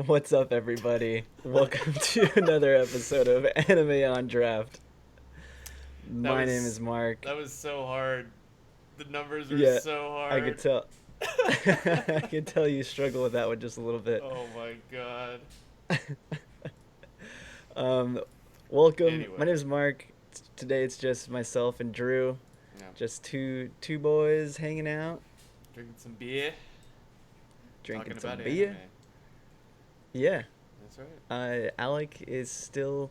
What's up, everybody? Welcome to another episode of Anime on Draft. That My name was is Mark. that was so hard. The numbers were Yeah, so I could hard. tell. I could tell you struggle with that one just a little bit. Oh my god. Um, Welcome. My name Anyway, is Mark. Today it's just myself and Drew, yeah, just two boys hanging out, drinking some beer, drinking talking some about beer. anime. Yeah. That's right. Alec is still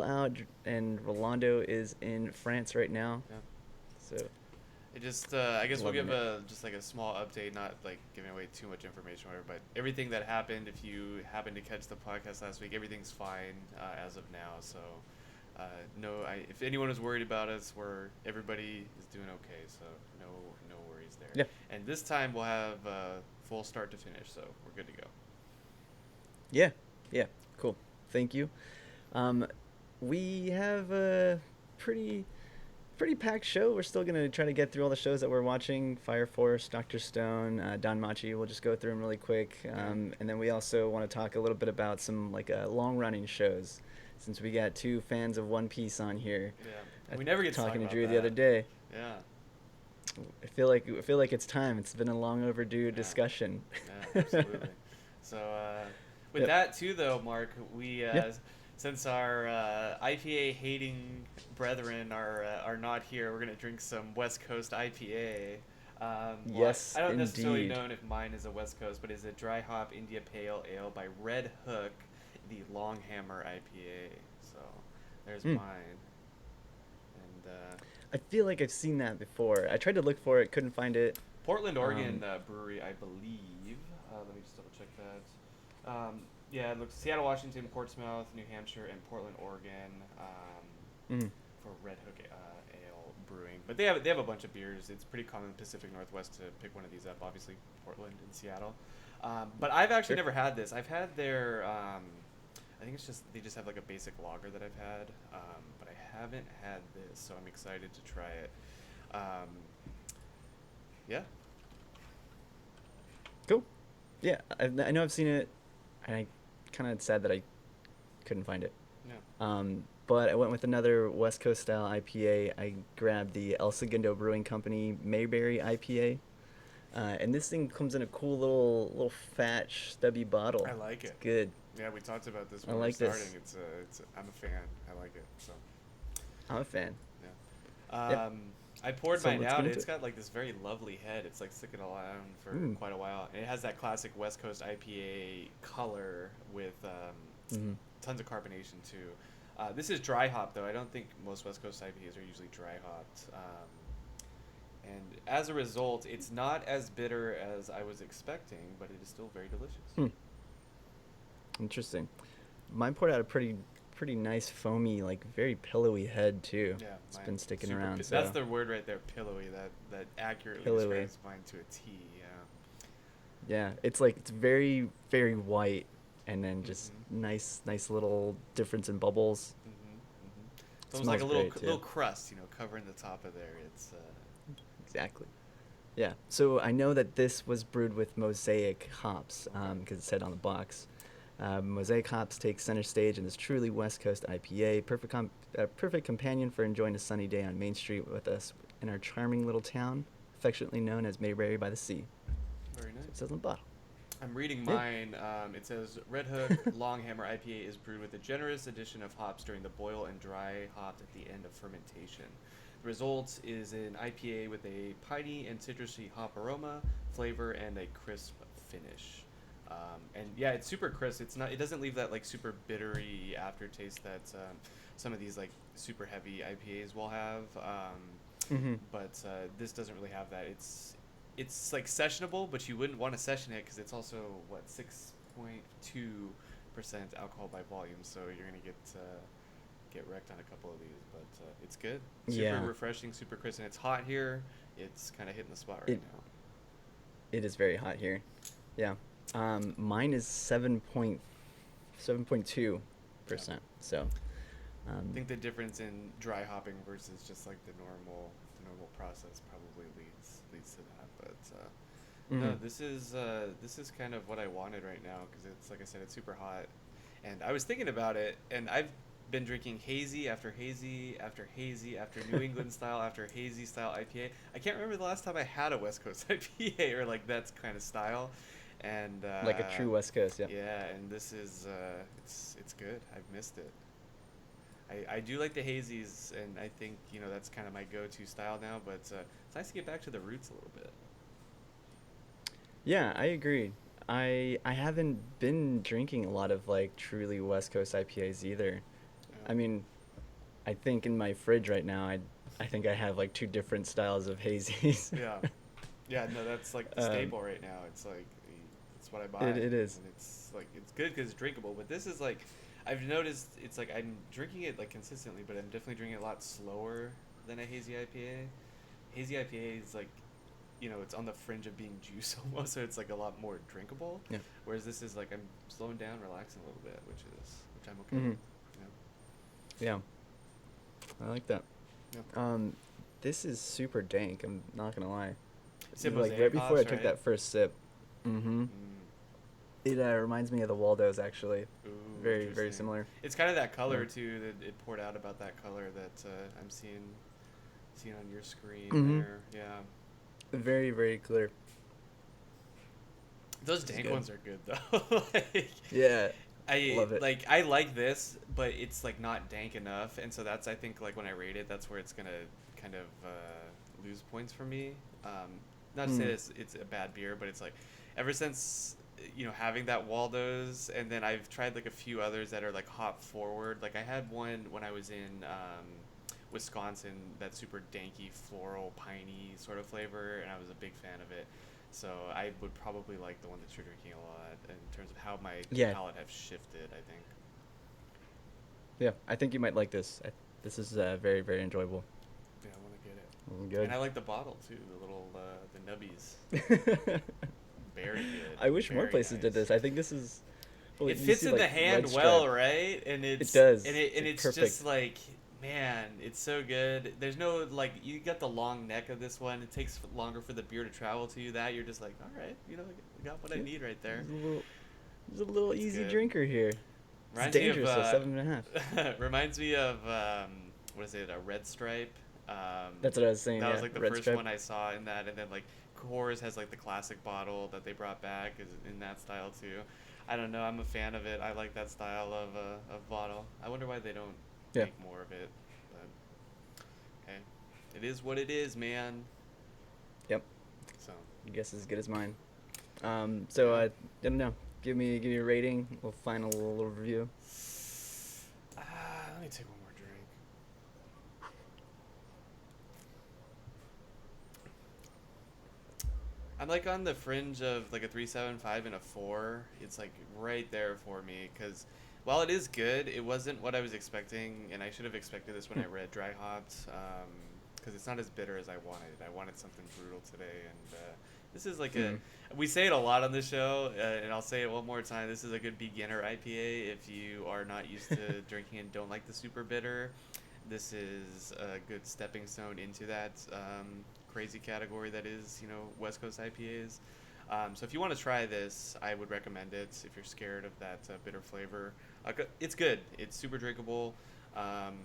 out, and Rolando is in France right now. Yeah. So I guess we'll loving give it. a just like a small update, not like giving away too much information, or whatever. But everything that happened, if you happened to catch the podcast last week, everything's fine as of now. So, no, if anyone was worried about us, everybody is doing okay. So no worries there. Yeah. And this time we'll have full start to finish, so we're good to go. Yeah, yeah, cool. Thank you. Um, we have a pretty packed show. We're still gonna try to get through all the shows that we're watching: Fire Force, Doctor Stone, Don Machi. We'll just go through them really quick, Okay. and then we also want to talk a little bit about some like long running shows, since we got two fans of One Piece on here. Yeah. I We never get to talk talking to about Drew the other that. day. Yeah. I feel like it's time. It's been a long overdue Yeah. discussion. Yeah, absolutely. So with Yep. that too, though, Mark, we Yeah. since our IPA hating brethren are not here, we're gonna drink some West Coast IPA. Well, Yes, I don't necessarily indeed. know if mine is a West Coast, but it's a dry hop India Pale Ale by Red Hook, the Long Hammer IPA. So there's Mm. mine, and I feel like I've seen that before. I tried to look for it, couldn't find it. Portland, Oregon Um, brewery, I believe. Let me just double check that. Yeah, it looks Seattle, Washington, Portsmouth, New Hampshire, and Portland, Oregon mm, for Red Hook Ale Brewing. But they have a bunch of beers. It's pretty common in the Pacific Northwest to pick one of these up. Obviously, Portland and Seattle. But I've actually sure. never had this. I've had their. I think they just have like a basic lager that I've had, but I haven't had this, so I'm excited to try it. Um, yeah, Cool. Yeah, I know I've seen it, and I kind of sad that I couldn't find it. yeah. But I went with another West Coast style IPA. I grabbed the El Segundo Brewing Company Mayberry IPA, and this thing comes in a cool little fat stubby bottle. I like It's it. good. Yeah, we talked about this I when we were like starting. this. I'm a fan. I like it. So, I'm a fan. Yep. yeah. I poured So mine let's get out. into It's it. got like this very lovely head. It's like sticking around for Mm. quite a while. And it has that classic West Coast IPA color with Mm-hmm. tons of carbonation too. This is dry hop though. I don't think most West Coast IPAs are usually dry hopped. And as a result, it's not as bitter as I was expecting, but it is still very delicious. Hmm. Interesting. Mine poured out a pretty nice foamy, like very pillowy head too. Yeah, It's been mine sticking super. around. That's So the word right there, pillowy. That accurately pillowy. describes mine to a T. Yeah. Yeah, it's like it's very white, and then just Mhm. nice little difference in bubbles. Mhm. Mhm. It's almost like Smells a great little too. crust, covering the top of there. It's Exactly. Yeah. So I know that this was brewed with mosaic hops, okay. because it said on the box. Mosaic hops take center stage in this truly West Coast IPA. Perfect companion for enjoying a sunny day on Main Street with us in our charming little town, affectionately known as Mayberry by the Sea. Very So it nice. says on the bottle. I'm reading Yeah. mine. It says Red Hook Longhammer IPA is brewed with a generous addition of hops during the boil and dry hopped at the end of fermentation. The result is an IPA with a piney and citrusy hop aroma, flavor, and a crisp finish. And yeah, it's super crisp. It's not. It doesn't leave that like super bittery aftertaste that some of these like super heavy IPAs will have. Mm-hmm. But this doesn't really have that. It's like sessionable, but you wouldn't want to session it because it's also what 6.2% alcohol by volume, so you're gonna get wrecked on a couple of these. But it's good, super Yeah. refreshing, super crisp, and it's hot here. It's kind of hitting the spot right It now. it is very hot here. Yeah. Mine is 7.2 Yeah. percent. So, I um, think the difference in dry hopping versus just like the normal process probably leads to that. But No, Hmm. this is kind of what I wanted right now because it's like I said, it's super hot, and I was thinking about it, and I've been drinking hazy after hazy after hazy after New England style after hazy style IPA. I can't remember the last time I had a West Coast IPA or like that kind of style, and Like a true West Coast, yeah. yeah, and this is it's good. I've missed it. I do like the hazies, and I think that's kind of my go-to style now. But it's nice to get back to the roots a little bit. Yeah, I agree. I haven't been drinking a lot of like truly West Coast IPAs either. I mean, I think in my fridge right now, I think I have like two different styles of hazies. Yeah, yeah, no, that's like the um, staple right now. It's like it's what I buy, it is. and it's like it's good because it's drinkable. But this is like I've noticed it's like I'm drinking it like consistently, but I'm definitely drinking it a lot slower than a hazy IPA. Hazy IPA is like it's on the fringe of being juice almost, so it's like a lot more drinkable. Yeah. Whereas this is like I'm slowing down, relaxing a little bit, which I'm okay Hmm. with. Yeah, I like that. Yeah. Um, this is super dank. I'm not gonna lie. You said Like right mosaic before I hops, took right? that first sip. Mm-hmm. Mm. It reminds me of the Waldos actually. Ooh, Very, very interesting. similar. It's kind of that Yeah. color too that it poured out about that color that I'm seeing on your screen Mm-hmm. there. Yeah, Very, very clear. those This is dank good. ones are good though. like, Yeah, love it. I like this, but it's like not dank enough, and so that's I think like when I rate it, that's where it's gonna kind of lose points for me. Not to say Mm. it's a bad beer, but it's like ever since having that Waldo's, and then I've tried like a few others that are like hop forward. Like I had one when I was in Wisconsin, that super danky floral piney sort of flavor, and I was a big fan of it. So I would probably like the one that you're drinking a lot in terms of how my Yeah, palate have shifted, I think. yeah. I think you might like this. This is very, very enjoyable. Yeah, I want to get it. And Good. I like the bottle too, the little the nubbies. Very good. I wish more Very places did nice. this. I think this is. Well, It you fits see, in like the red hand stripe. well, right? And It it's and does. it It's and like it's perfect. just like man, it's so good. There's no like you got the long neck of this one. It takes longer for the beer to travel to you. That you're just like, all right, I got what I Yeah, need right there. there's a little, there's a little It's easy good. drinker here. It's Reminds me of dangerous though. 7.5. reminds me of what is it? A red stripe. That's what I was saying. That was Yeah, like the red first stripe. one I saw in that, and then like Coors has like the classic bottle that they brought back is in that style too. I don't know. I'm a fan of it. I like that style of bottle. I wonder why they don't Yeah. make more of it. But hey, it is what it is, man. Yep. So I guess as good as mine. So yeah. I don't know. Give me a rating. We'll final little review. Let me take one more drink. I'm like on the fringe of like a 3.75 and a 4. It's like right there for me because while it is good, it wasn't what I was expecting, and I should have expected this when I read dry hopped because it's not as bitter as I wanted. I wanted something brutal today, and this is like a. Mm. We say it a lot on the show, and I'll say it one more time. This is a good beginner IPA if you are not used to drinking and don't like the super bitter. This is a good stepping stone into that crazy category that is, West Coast IPAs. So if you want to try this, I would recommend it if you're scared of that bitter flavor. It's good. It's super drinkable. Um,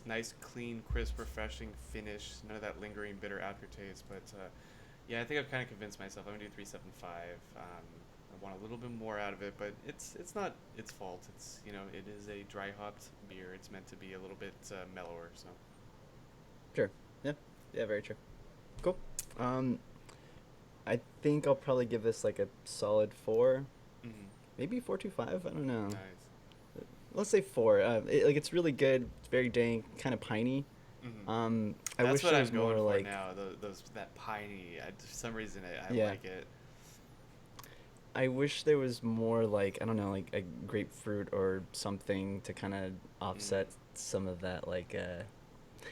nice, clean, crisp, refreshing finish. None of that lingering bitter aftertaste. But yeah, I think I've kind of convinced myself. I'm gonna do 3.75. I want a little bit more out of it, but it's not its fault. It's it is a dry hopped beer. It's meant to be a little bit mellower. So Sure. Yeah. Yeah. Very true. Cool. Um, I think I'll probably give this like a solid 4. mm-hmm. Maybe 4.25. I don't know. Nice. Let's say 4. Like it's really good. It's very dank, kind of piney. Mm-hmm. I That's wish what there I'm was more going for like. now. Those that piney. For some reason, I Yeah. like it. I wish there was more like I don't know, like a grapefruit or something to kind of Mm. offset some of that like I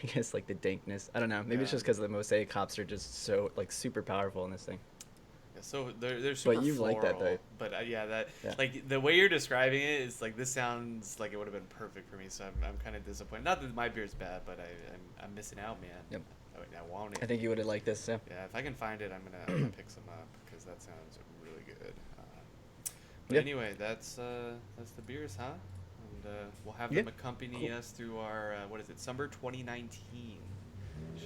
guess like the dankness. I don't know. Maybe it's Yeah. just because the mosaic hops are just so like super powerful in this thing. Yeah, so they're super But you like that though. floral, but yeah, that Yeah. like the way you're describing it is like this sounds like it would have been perfect for me. So I'm kind of disappointed. Not that my beer's bad, but I'm missing out, man. Yep. I want I it. think you would have liked this. Yeah. Yeah, if I can find it, I'm gonna pick some up because because that sounds really good. But Yeah. anyway, that's the beers, huh? And we'll have Yeah. them accompany Cool. us through our what is it, summer 2019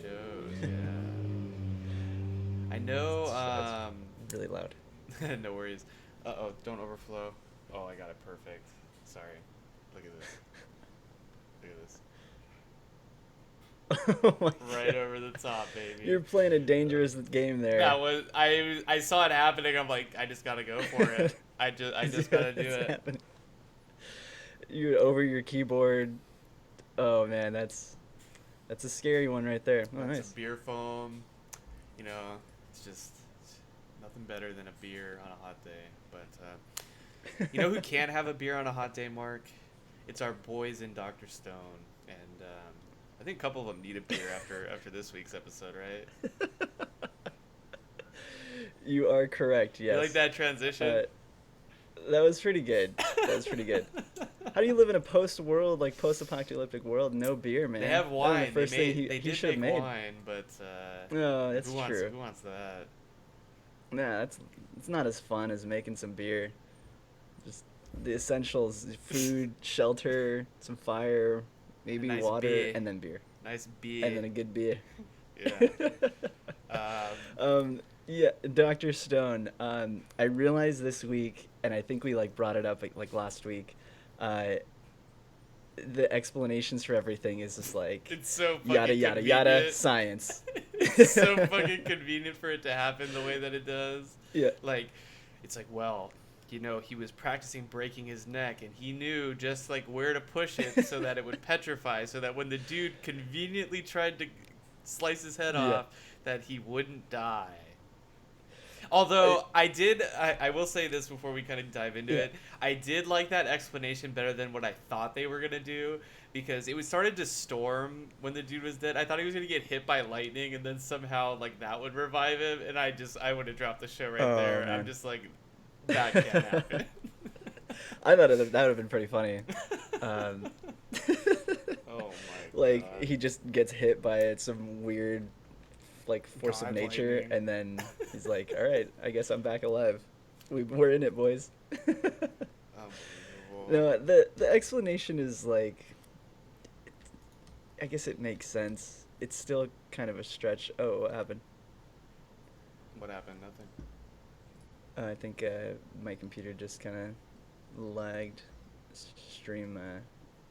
shows. Yeah, I know. That's really loud. No worries. Oh, don't overflow. Oh, I got it perfect. Sorry. Look at this. Look at this. Oh my Right god. over the top, baby. You're playing a dangerous game there. That was I saw it happening. I'm like, I just gotta go for it. I just Yeah, gotta do it's it. happening. You over your keyboard. Oh man, that's a scary one right there. Oh, Got some nice. beer foam. You know, it's just nothing better than a beer on a hot day. But you know who can't have a beer on a hot day, Mark? It's our boys in Doctor Stone, and I think a couple of them need a beer after this week's episode, right? You are correct. You like Yes. that transition? Uh, that was pretty good. That was pretty good. How do you live in a post-apocalyptic world, no beer, They man? have That was the wine. first thing They he did should have make made. wine, but Oh, that's true. who wants that? Nah, that's it's not as fun as making some beer. Just the essentials: food, shelter, some fire, A maybe nice water, beer. and then beer, Nice and beer. then a good beer. Yeah. Um, Yeah, Dr. Stone. I realized this week, and I think we like brought it up like last week. Uh, the explanations for everything is just like it's so yada fucking yada yada convenient. science. It's so fucking convenient for it to happen the way that it does. Yeah. Like, it's like, well, you know, he was practicing breaking his neck, and he knew just like where to push it so that it would petrify, so that when the dude conveniently tried to slice his head Yeah. off, that he wouldn't die. I, Although I will say this before we kind of dive into yeah. it. I did like that explanation better than what I thought they were gonna do, because it was started to storm when the dude was dead. I thought he was gonna get hit by lightning and then somehow like that would revive him, and I would have dropped the show right Oh there. I'm man. just like, that can't happen. I thought that would have been pretty funny. Um, Oh my like god. he just gets hit by some weird like force of God nature, lightning. and then he's like, "All right, I guess I'm back alive. We're in it, boys." Unbelievable. No, the explanation is like, I guess it makes sense. It's still kind of a stretch. Oh, what happened? What happened? Nothing. I think my computer just kind of lagged. Stream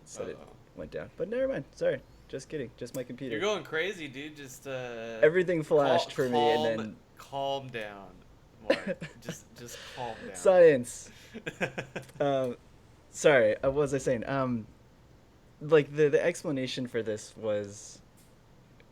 said it Uh-oh. went down, but never mind. Sorry, just kidding. Just my computer. You're going crazy, dude. Just Everything flashed for me, and then calm down, Mark. just calm down. science. Um, sorry, what was I saying? Like the explanation for this was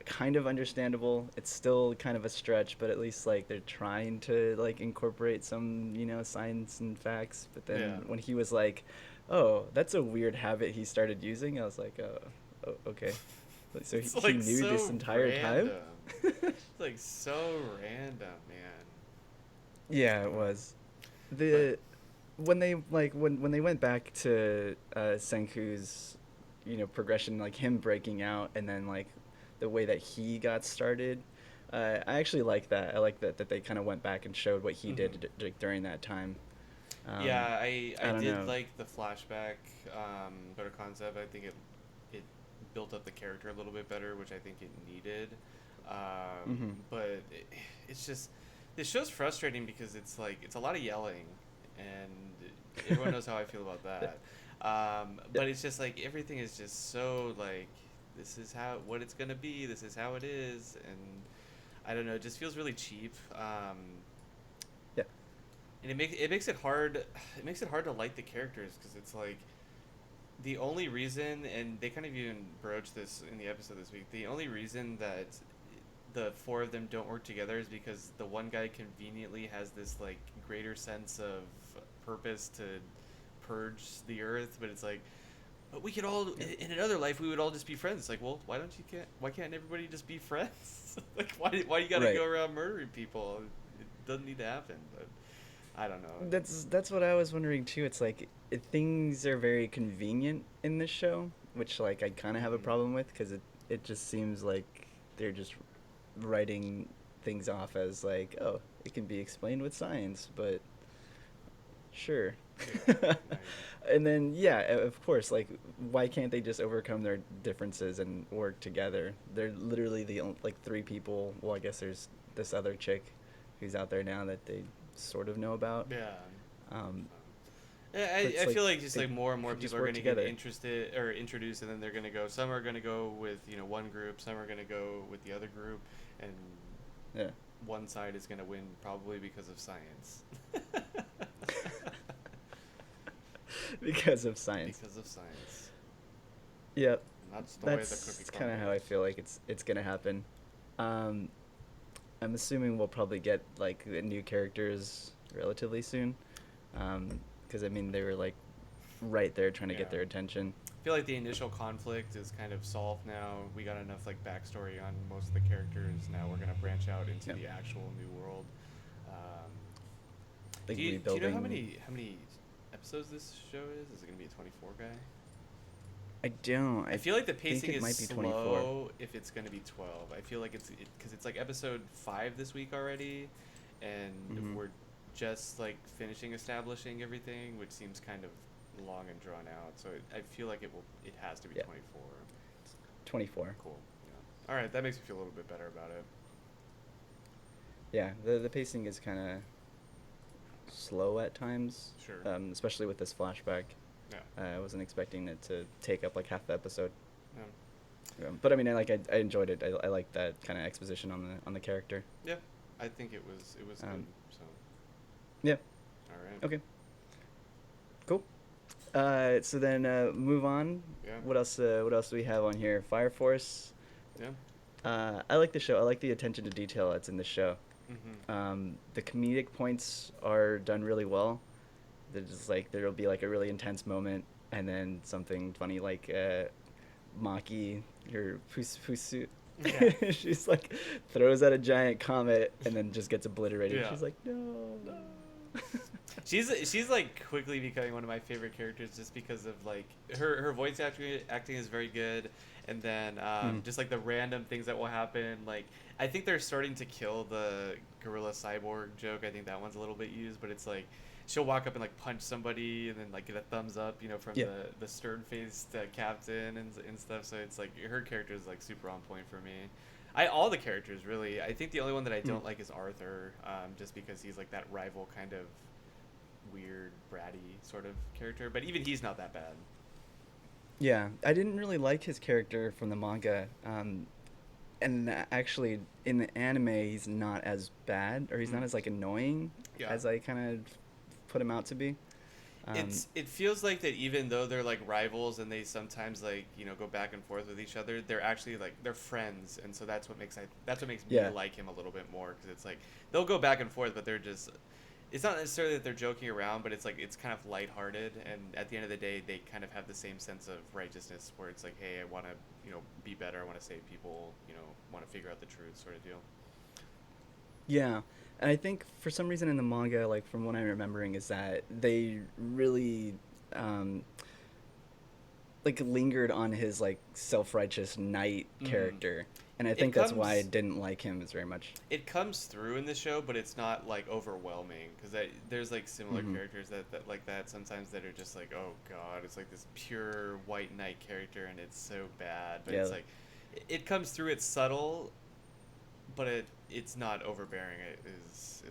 kind of understandable. It's still kind of a stretch, but at least like they're trying to like incorporate some, science and facts. But then Yeah. when he was like, "Oh, that's a weird habit he started using," I was like, "Oh, okay." So It's he like knew so this entire time? random. It's like so random, man. Yeah, it was. The when they like when they went back to Senku's progression, like him breaking out, and then like the way that he got started, I actually like that. I like that they kind of went back and showed what he Hmm. did during that time. Yeah, I I don't did know. like the flashback better concept. I think it built up the character a little bit better, which I think it needed. Hmm. But it's just this show's frustrating because it's like it's a lot of yelling, and everyone knows how I feel about that. Yeah. But it's just like everything is just so like this is how what it's gonna be. This is how it is, and I don't know. It just feels really cheap. Yeah. And it makes it hard. It makes it hard to like the characters because it's like the only reason, and they kind of even broached this in the episode this week. The only reason that the four of them don't work together is because the one guy conveniently has this like greater sense of purpose to purge the earth, but it's like, but we could all Yeah. in another life we would all just be friends. It's like, well, why can't everybody just be friends? Like why you got to Right. go around murdering people? It doesn't need to happen, but I don't know. That's what I was wondering too. It's like things are very convenient in this show, which like I kind of have a Mhm. problem with because it just seems like they're just writing things off as like, oh, it can be explained with science, but sure. Yeah, I And then yeah, of course, like why can't they just overcome their differences and work together? They're literally like three people. Well, I guess there's this other chick who's out there now that they sort of know about. yeah. Um, Yeah, but I it's like feel like just they like more and more could just people are work going to get together. interested or introduced, and then they're going to go. Some are going to go with one group, some are going to go with the other group, and Yeah. one side is going to win probably because of science. Because of science. Because of science. Yep. And that's the way the cookie That's kind of how I crumbles. feel like it's gonna happen. Um, I'm assuming we'll probably get like new characters relatively soon, because I mean they were like right there trying to Yeah. get their attention. I feel like the initial conflict is kind of solved now. We got enough like backstory on most of the characters. Now we're gonna branch out into Yep. the actual new world. Um, Like do you know rebuilding. how many episodes this show is? Is it gonna be a 24 guy? I don't. I I feel like the think pacing it is might be 24. slow if it's gonna be 12. I feel like because it's like episode 5 this week already, and Mm-hmm. we're just like finishing establishing everything, which seems kind of long and drawn out. So I feel like it has to be Yeah, 24. 24. Cool. Yeah. All right, that makes me feel a little bit better about it. Yeah, the pacing is kind of slow at times, Sure. especially with this flashback. Yeah. I wasn't expecting it to take up like half the episode. Yeah. But I mean, I enjoyed it. I like that kind of exposition on the character. Yeah. I think it was good. Um, So, yeah. all right. Okay. Cool. So then move on. Yeah. What else? What else do we have on here? Fire Force. Yeah. I like the show. I like the attention to detail that's in the show. Mhm. The comedic points are done really well. There's just like there'll be like a really intense moment, and then something funny like Maki or Pusu. Yeah. She's like throws at a giant comet and then just gets obliterated. Yeah. She's like, no. She's like quickly becoming one of my favorite characters just because of like her voice acting is very good, and then Mm. just like the random things that will happen. Like I think they're starting to kill the gorilla cyborg joke. I think that one's a little bit used, but it's like she'll walk up and like punch somebody and then like get a thumbs up, from Yeah. the stern faced captain and stuff. So it's like her character is like super on point for me. All the characters really. I think the only one that I Mm. don't like is Arthur, just because he's like that rival kind of weird bratty sort of character, but even he's not that bad. Yeah, I didn't really like his character from the manga. And actually, in the anime, he's not as bad, or he's not Mm. as like annoying Yeah. as I kind of put him out to be. It feels like that even though they're like rivals and they sometimes like go back and forth with each other, they're actually like they're friends, and so that's what makes me Yeah. like him a little bit more, because it's like they'll go back and forth, but they're just it's not necessarily that they're joking around, but it's like it's kind of lighthearted, and at the end of the day they kind of have the same sense of righteousness where it's like, hey, I want to be better, I want to save people, want to figure out the truth, sort of deal. Yeah, and I think for some reason in the manga, like from what I'm remembering, is that they really um, like lingered on his like self-righteous knight Mm. character, and I It think that's why I comes didn't like him as very much. it comes through in the show, but it's not like overwhelming, because there's like similar Hmm. characters that like that sometimes that are just like, oh god, it's like this pure white knight character and it's so bad, but Yeah. it's like it comes through, it's subtle, but it's not overbearing. It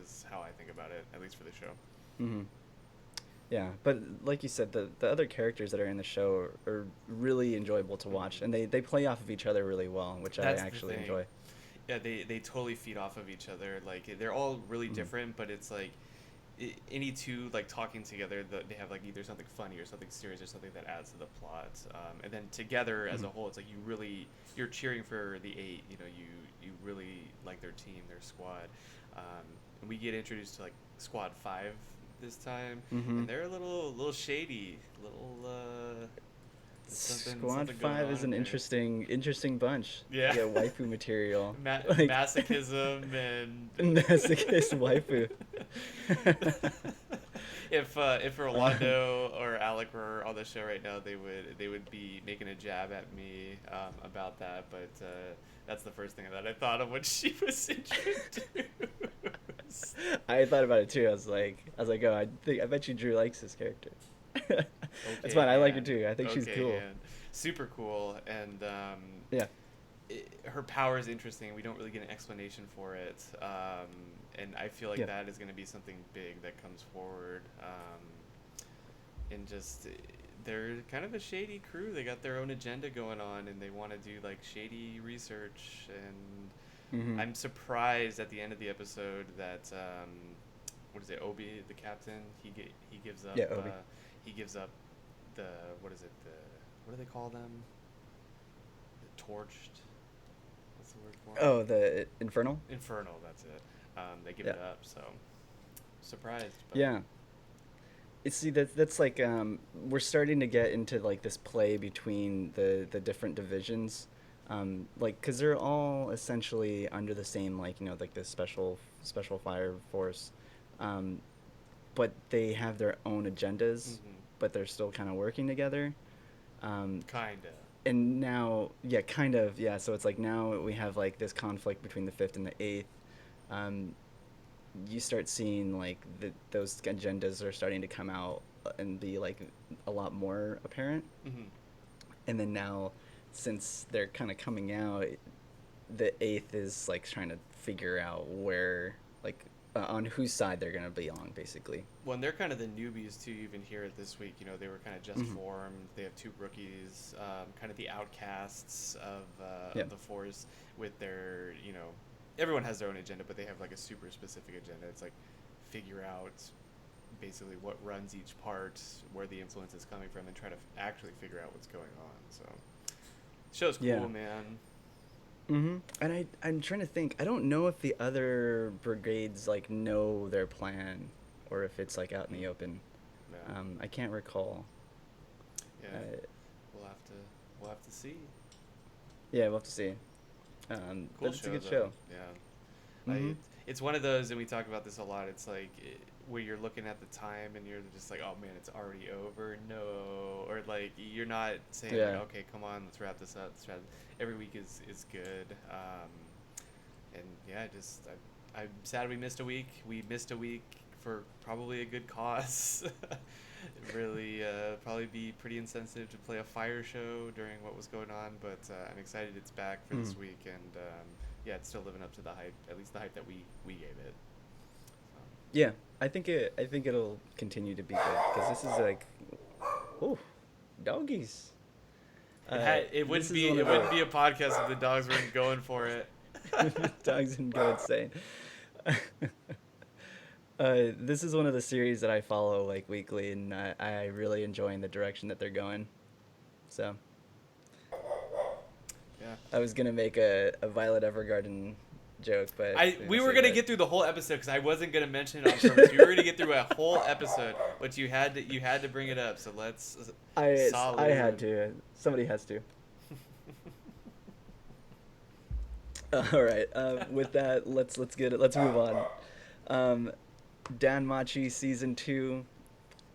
is how I think about it, at least for the show. Hmm. Yeah, but like you said, the other characters that are in the show are really enjoyable to watch, Mhm. and they play off of each other really well, which I That's the actually thing. enjoy. Yeah, they totally feed off of each other. Like they're all really Hmm. different, but it's like any two like talking together, they have like either something funny or something serious or something that adds to the plot. And then together as Hmm. a whole, it's like you're cheering for the eight. You really like their team, their squad. And we get introduced to like Squad 5 this time, Hmm. and they're a little shady, little. There's Squad something going 5 on is in an there. interesting bunch. Yeah. Yeah, waifu material. Like Masochism and masochist waifu. if Rolando or Alec were on the show right now, they would be making a jab at me about that. But that's the first thing that I thought of when she was introduced. I thought about it too. I was like, oh, I bet you Drew likes this character. That's Okay, fine. I like her hand. too. I think she's Okay, cool. hand. Super cool, and Yeah. her power is interesting. We don't really get an explanation for it, and I feel like Yeah. that is going to be something big that comes forward. And just they're kind of a shady crew. They got their own agenda going on, and they want to do like shady research. And Mm-hmm. I'm surprised at the end of the episode that what is it, Obi, the captain, he gives up Yeah, Obi. he gives up the what is it the what do they call them? The torched. What's the word for them? Oh, the Infernal. Infernal. That's it. They give Yeah. it up. So surprised, but Yeah. It's see that's like we're starting to get into like this play between the different divisions, like because they're all essentially under the same like like this special fire force, um, but they have their own agendas, but they're still kind of working together. Um, kinda. and now, yeah, kind of, yeah. So it's like now we have like this conflict between the fifth and the eighth. Um, you start seeing like those agendas are starting to come out and be like a lot more apparent. Mm-hmm. And then now, since they're kind of coming out, the eighth is like trying to figure out where like on whose side they're gonna be on, basically. Well, and they're kind of the newbies too. Even here this week, they were kind of just Mm-hmm. formed. They have two rookies, kind of the outcasts Yeah. of the force. With their, everyone has their own agenda, but they have like a super specific agenda. It's like figure out basically what runs each part, where the influence is coming from, and try to actually figure out what's going on. So, show's Yeah. cool, man. Mm-hmm. And I'm trying to think. I don't know if the other brigades like know their plan, or if it's like out in the open. Yeah, I can't recall. yeah. Uh, We'll have to we'll have to see. yeah, we'll have to see. Cool But it's a show good though. show. Yeah. Mm-hmm. It's one of those, and we talk about this a lot. It's like where you're looking at the time and you're just like, oh man, it's already over. No, or like you're not saying like, Yeah. okay, come on, let's wrap this up. Every week is good. And yeah, I'm sad we missed a week. We missed a week for probably a good cause. Really, probably be pretty insensitive to play a fire show during what was going on, but I'm excited it's back for Mm. this week, and yeah, it's still living up to the hype, at least the hype that we gave it. Yeah, I think it'll continue to be good because this is like, oh, doggies. It This wouldn't is be one it of wouldn't be a podcast if the dogs weren't going for it. the dogs didn't go insane. This is one of the series that I follow like weekly, and I really enjoying the direction that they're going. So Yeah. I was gonna make a Violet Evergarden joke, but we're We gonna were save gonna that. get through the whole episode because I wasn't gonna mention it on purpose. We were gonna get through a whole episode, but you had to bring it up. So let's I had solid. to. Somebody has to. All right. With that, let's get it. Let's move on. Um, Dan Machi season 2.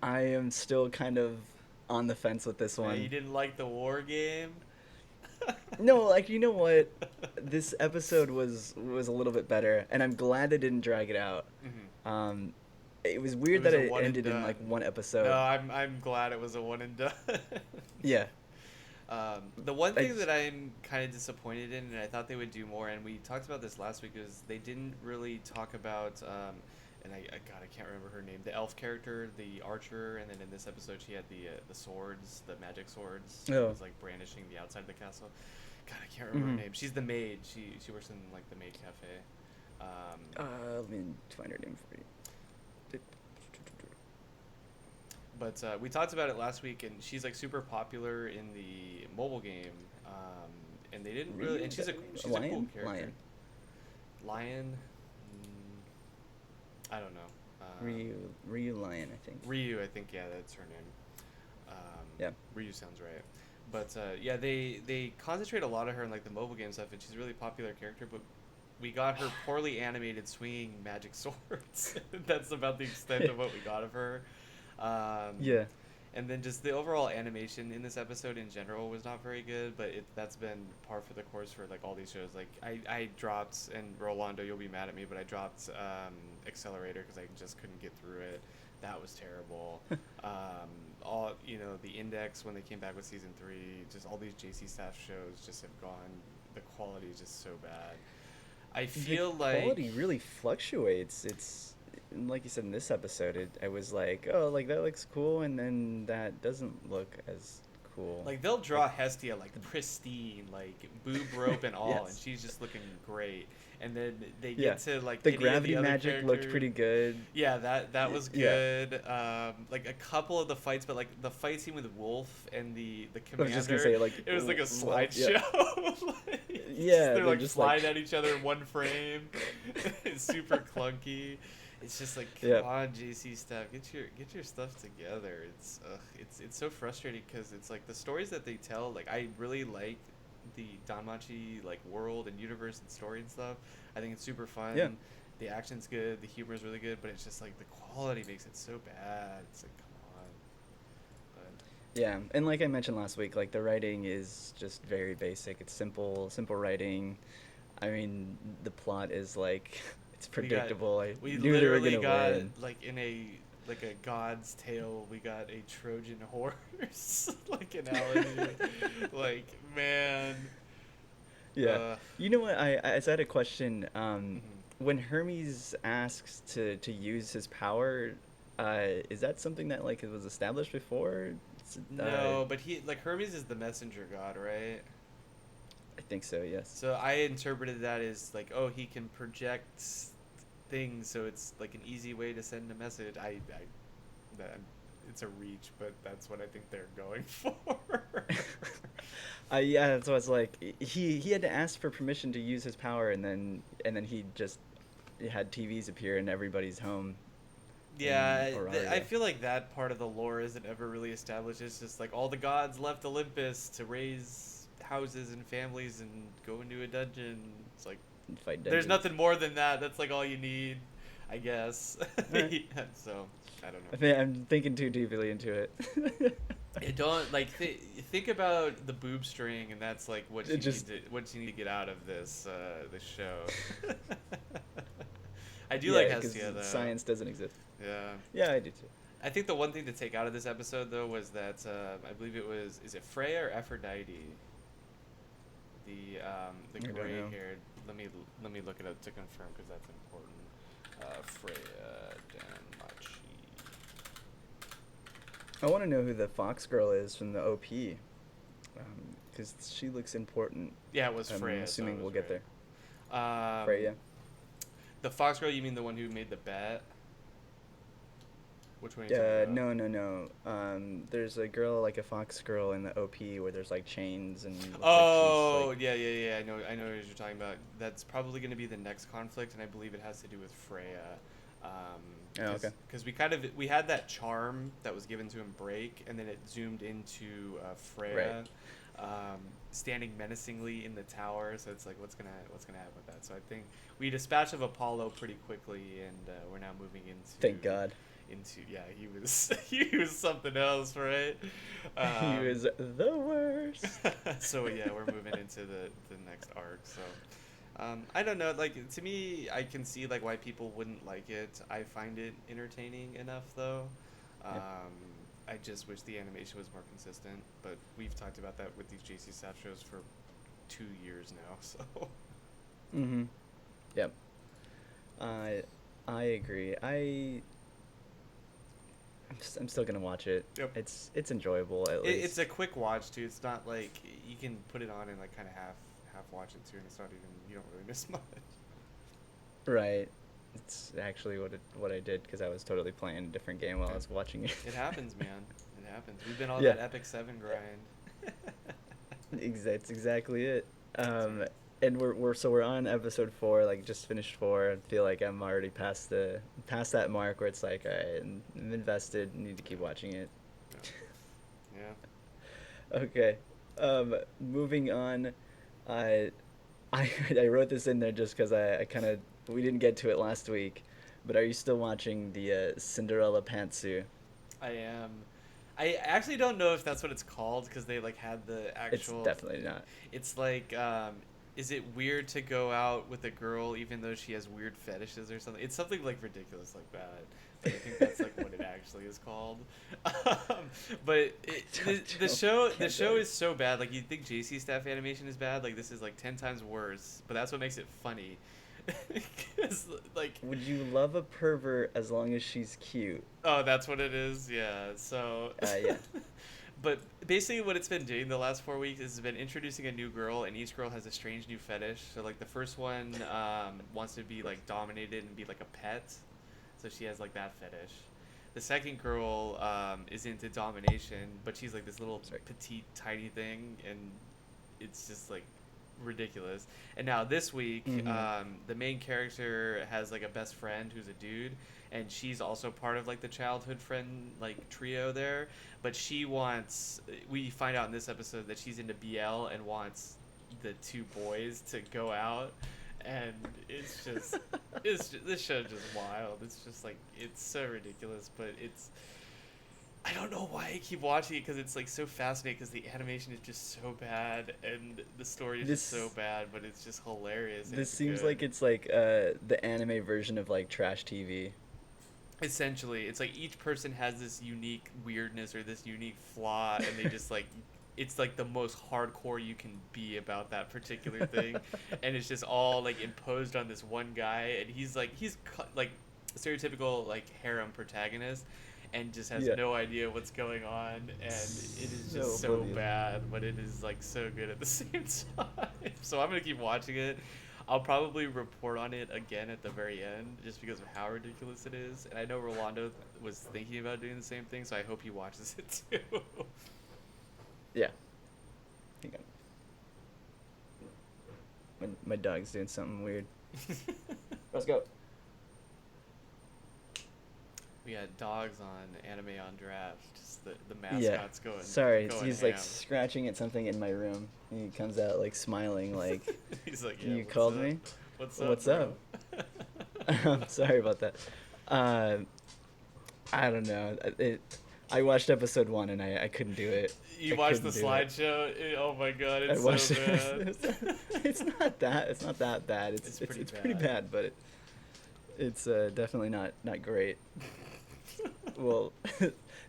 I am still kind of on the fence with this Man, you one. didn't like the war game. No, like you know what, this episode was a little bit better, and I'm glad they didn't drag it out. Hmm. Um, it was It weird was that a it one and ended in like done. one No, episode. I'm glad it was a one and done. Yeah, The one I thing just, that I'm kind of disappointed in, and I thought they would do more, and we talked about this last week, is they didn't really talk about, and God, I can't remember her name, the elf character, the archer, and then in this episode she had the swords, the magic swords, and oh, was like brandishing the outside of the castle. God, I can't remember her mm-hmm. name. She's the maid. She works in like the maid cafe. Um, Let me find her name for you. But we talked about it last week, and she's like super popular in the mobile game. And they didn't really. And she's a cool Lion, character. Lion, Lion. I don't know. Ryu Lion, I think. Ryu, I think, yeah, that's her name. Yeah. Ryu sounds right. But yeah, they concentrate a lot of her in like the mobile game stuff, and she's a really popular character. But we got her poorly animated swinging magic swords. That's about the extent of what we got of her. Um, Yeah. And then just the overall animation in this episode in general was not very good, but that's been par for the course for like all these shows. Like I dropped, and Rolando, you'll be mad at me, but I dropped Accelerator because I just couldn't get through it. That was terrible. All the Index when they came back with season 3, just all these JC Staff shows just have gone. The quality is just so bad. I The feel like quality really fluctuates. It's like you said in this episode. I was like, oh, like that looks cool, and then that doesn't look as cool. like they'll Like, draw Hestia like pristine, like boob rope and all, and yes, she's just looking great. And then they yeah. get to like The any of the gravity other magic looked characters. pretty good. Yeah, that was Yeah, good. Like a couple of the fights, but like the fight scene with Wolf and the I was just gonna commander, say like, it was like a well, yeah, slideshow. yeah. They're They're like just flying like, at each other in one frame. It's super clunky. It's just like, come yeah, on, JC stuff, get your stuff together. It's so frustrating because it's like the stories that they tell. Like I really like the Danmachi like world and universe and story and stuff. I think it's super fun. yeah. The action's good, the humor is really good, but it's just like the quality makes it so bad. It's like, come on. Yeah, and like I mentioned last week, like the writing is just very basic. It's simple writing. I mean, the plot is like it's We got predictable. I we knew they were literally gonna got win. like in a like a god's tale, we got a Trojan horse like analogy. Like, man. Yeah. Uh You know what? I just had a question. mhm. When Hermes asks to use his power, is that something that like was established before? No, but he like Hermes is the messenger god, right? I think so. Yes. So I interpreted that as like, oh, he can project things, so it's like an easy way to send a message. That, it's a reach, but that's what I think they're going for. Yeah, that's what it's like. He had to ask for permission to use his power, and then he just had TVs appear in everybody's home in Yeah, I Auraria. feel like that part of the lore isn't ever really established. It's just like all the gods left Olympus to raise houses and families and go into a dungeon. It's like And fight there's dungeons. nothing more than that. That's like all you need, I guess. All right. Yeah, so I don't I know. think I'm thinking too deeply into it. You don't like think about the boob string, and that's like It just what you need to get out of this show. I do like yeah, because Hestia though. science doesn't exist. Yeah. Yeah, I do too. I think the one thing to take out of this episode though was that I believe it was, is it Freya or Aphrodite? The I don't gray know. haired. Let me look it up to confirm because that's important. Freya Danmachi. I want to know who the fox girl is from the OP, because she looks important. Yeah, it was I'm Freya. So assuming it we'll was get there. right. Freya. The fox girl. You mean the one who made the bet? Which one are you talking about? No. There's a girl like a fox girl in the OP where there's like chains and looks Oh, like yeah. I know what you're talking about. That's probably going to be the next conflict, and I believe it has to do with Freya. Oh, okay. Because we had that charm that was given to him break, and then it zoomed into Freya, standing menacingly in the tower. So it's like, what's gonna happen with that? So I think we dispatched of Apollo pretty quickly, and we're now moving into. Thank God. Yeah, he was he was something else, right? He was the worst. So yeah, we're moving into the next arc. So I don't know. Like, to me, I can see like why people wouldn't like it. I find it entertaining enough though. Yep. I just wish the animation was more consistent. But we've talked about that with these JC Staff shows for 2 years now. So Mm-hmm. Yep. I agree. I'm still gonna watch it. Yep. It's enjoyable at least. it's a quick watch too. It's not like you can put it on and like kind of half watch it too, and it's not even, you don't really miss much. Right. It's actually what I did because I was totally playing a different game while I was watching it. It happens, man. It happens. We've been on Yeah. that Epic 7 grind. That's exactly it. And we're on episode 4, like just finished 4. I feel like I'm already past that mark where it's like I'm invested. Need to keep watching it. Yeah. Okay. Moving on. I I wrote this in there just because I kind of we didn't get to it last week, but are you still watching the Cinderella Pantsu? I am. I actually don't know if that's what it's called because they like had the It's actual. definitely not. It's like, is it weird to go out with a girl even though she has weird fetishes or something? It's something like ridiculous like that. Like I think that's like what it actually is called. Um, but the Can't tell show you. is so bad. Like you'd think JC staff animation is bad. Like this is like 10 times worse. But that's what makes it funny. 'Cause, like, Would you love a pervert as long as she's cute? oh, that's what it is. Yeah. So, Yeah. but basically, what it's been doing the last 4 weeks is it's been introducing a new girl, and each girl has a strange new fetish. So, like, the first one wants to be like dominated and be like a pet, so she has like that fetish. The second girl is into domination, but she's like this little Sorry. petite, tiny thing, and it's just like ridiculous. And now this week, Mm-hmm. the main character has like a best friend who's a dude, and she's also part of like the childhood friend like trio there. But she wants. We find out in this episode that she's into BL and wants the two boys to go out, and this show just wild. It's just like it's so ridiculous, but it's I don't know why I keep watching it because it's like so fascinating because the animation is just so bad and the story is just so This bad, but it's just hilarious and this it's seems good. like it's like the anime version of like trash TV. Essentially, it's like each person has this unique weirdness or this unique flaw, and they just like it's like the most hardcore you can be about that particular thing, and it's just all like imposed on this one guy, and like stereotypical like harem protagonist, and just has Yeah. no idea what's going on, and it is So just so oblivious. bad, but it is like so good at the same time. So I'm gonna keep watching it. I'll probably report on it again at the very end just because of how ridiculous it is. And I know Rolando was thinking about doing the same thing, so I hope he watches it too. Yeah. Hang on. My dog's doing something weird. Let's go. We got dogs on Anime on Draft. Just the Yeah. mascots Sorry, going he's like ham. scratching at something in my room. He comes out like smiling, like, He's like, yeah, "You what's called up? me? What's up, What's bro? up?" I'm sorry about that. Uh, I don't know. I watched episode 1 and I couldn't do it. You I watched the couldn't do it. slideshow? Oh my god, I it's so watched bad. it. It's not that. It's not that bad. It's pretty It's pretty bad. bad, but it's definitely not great. Well,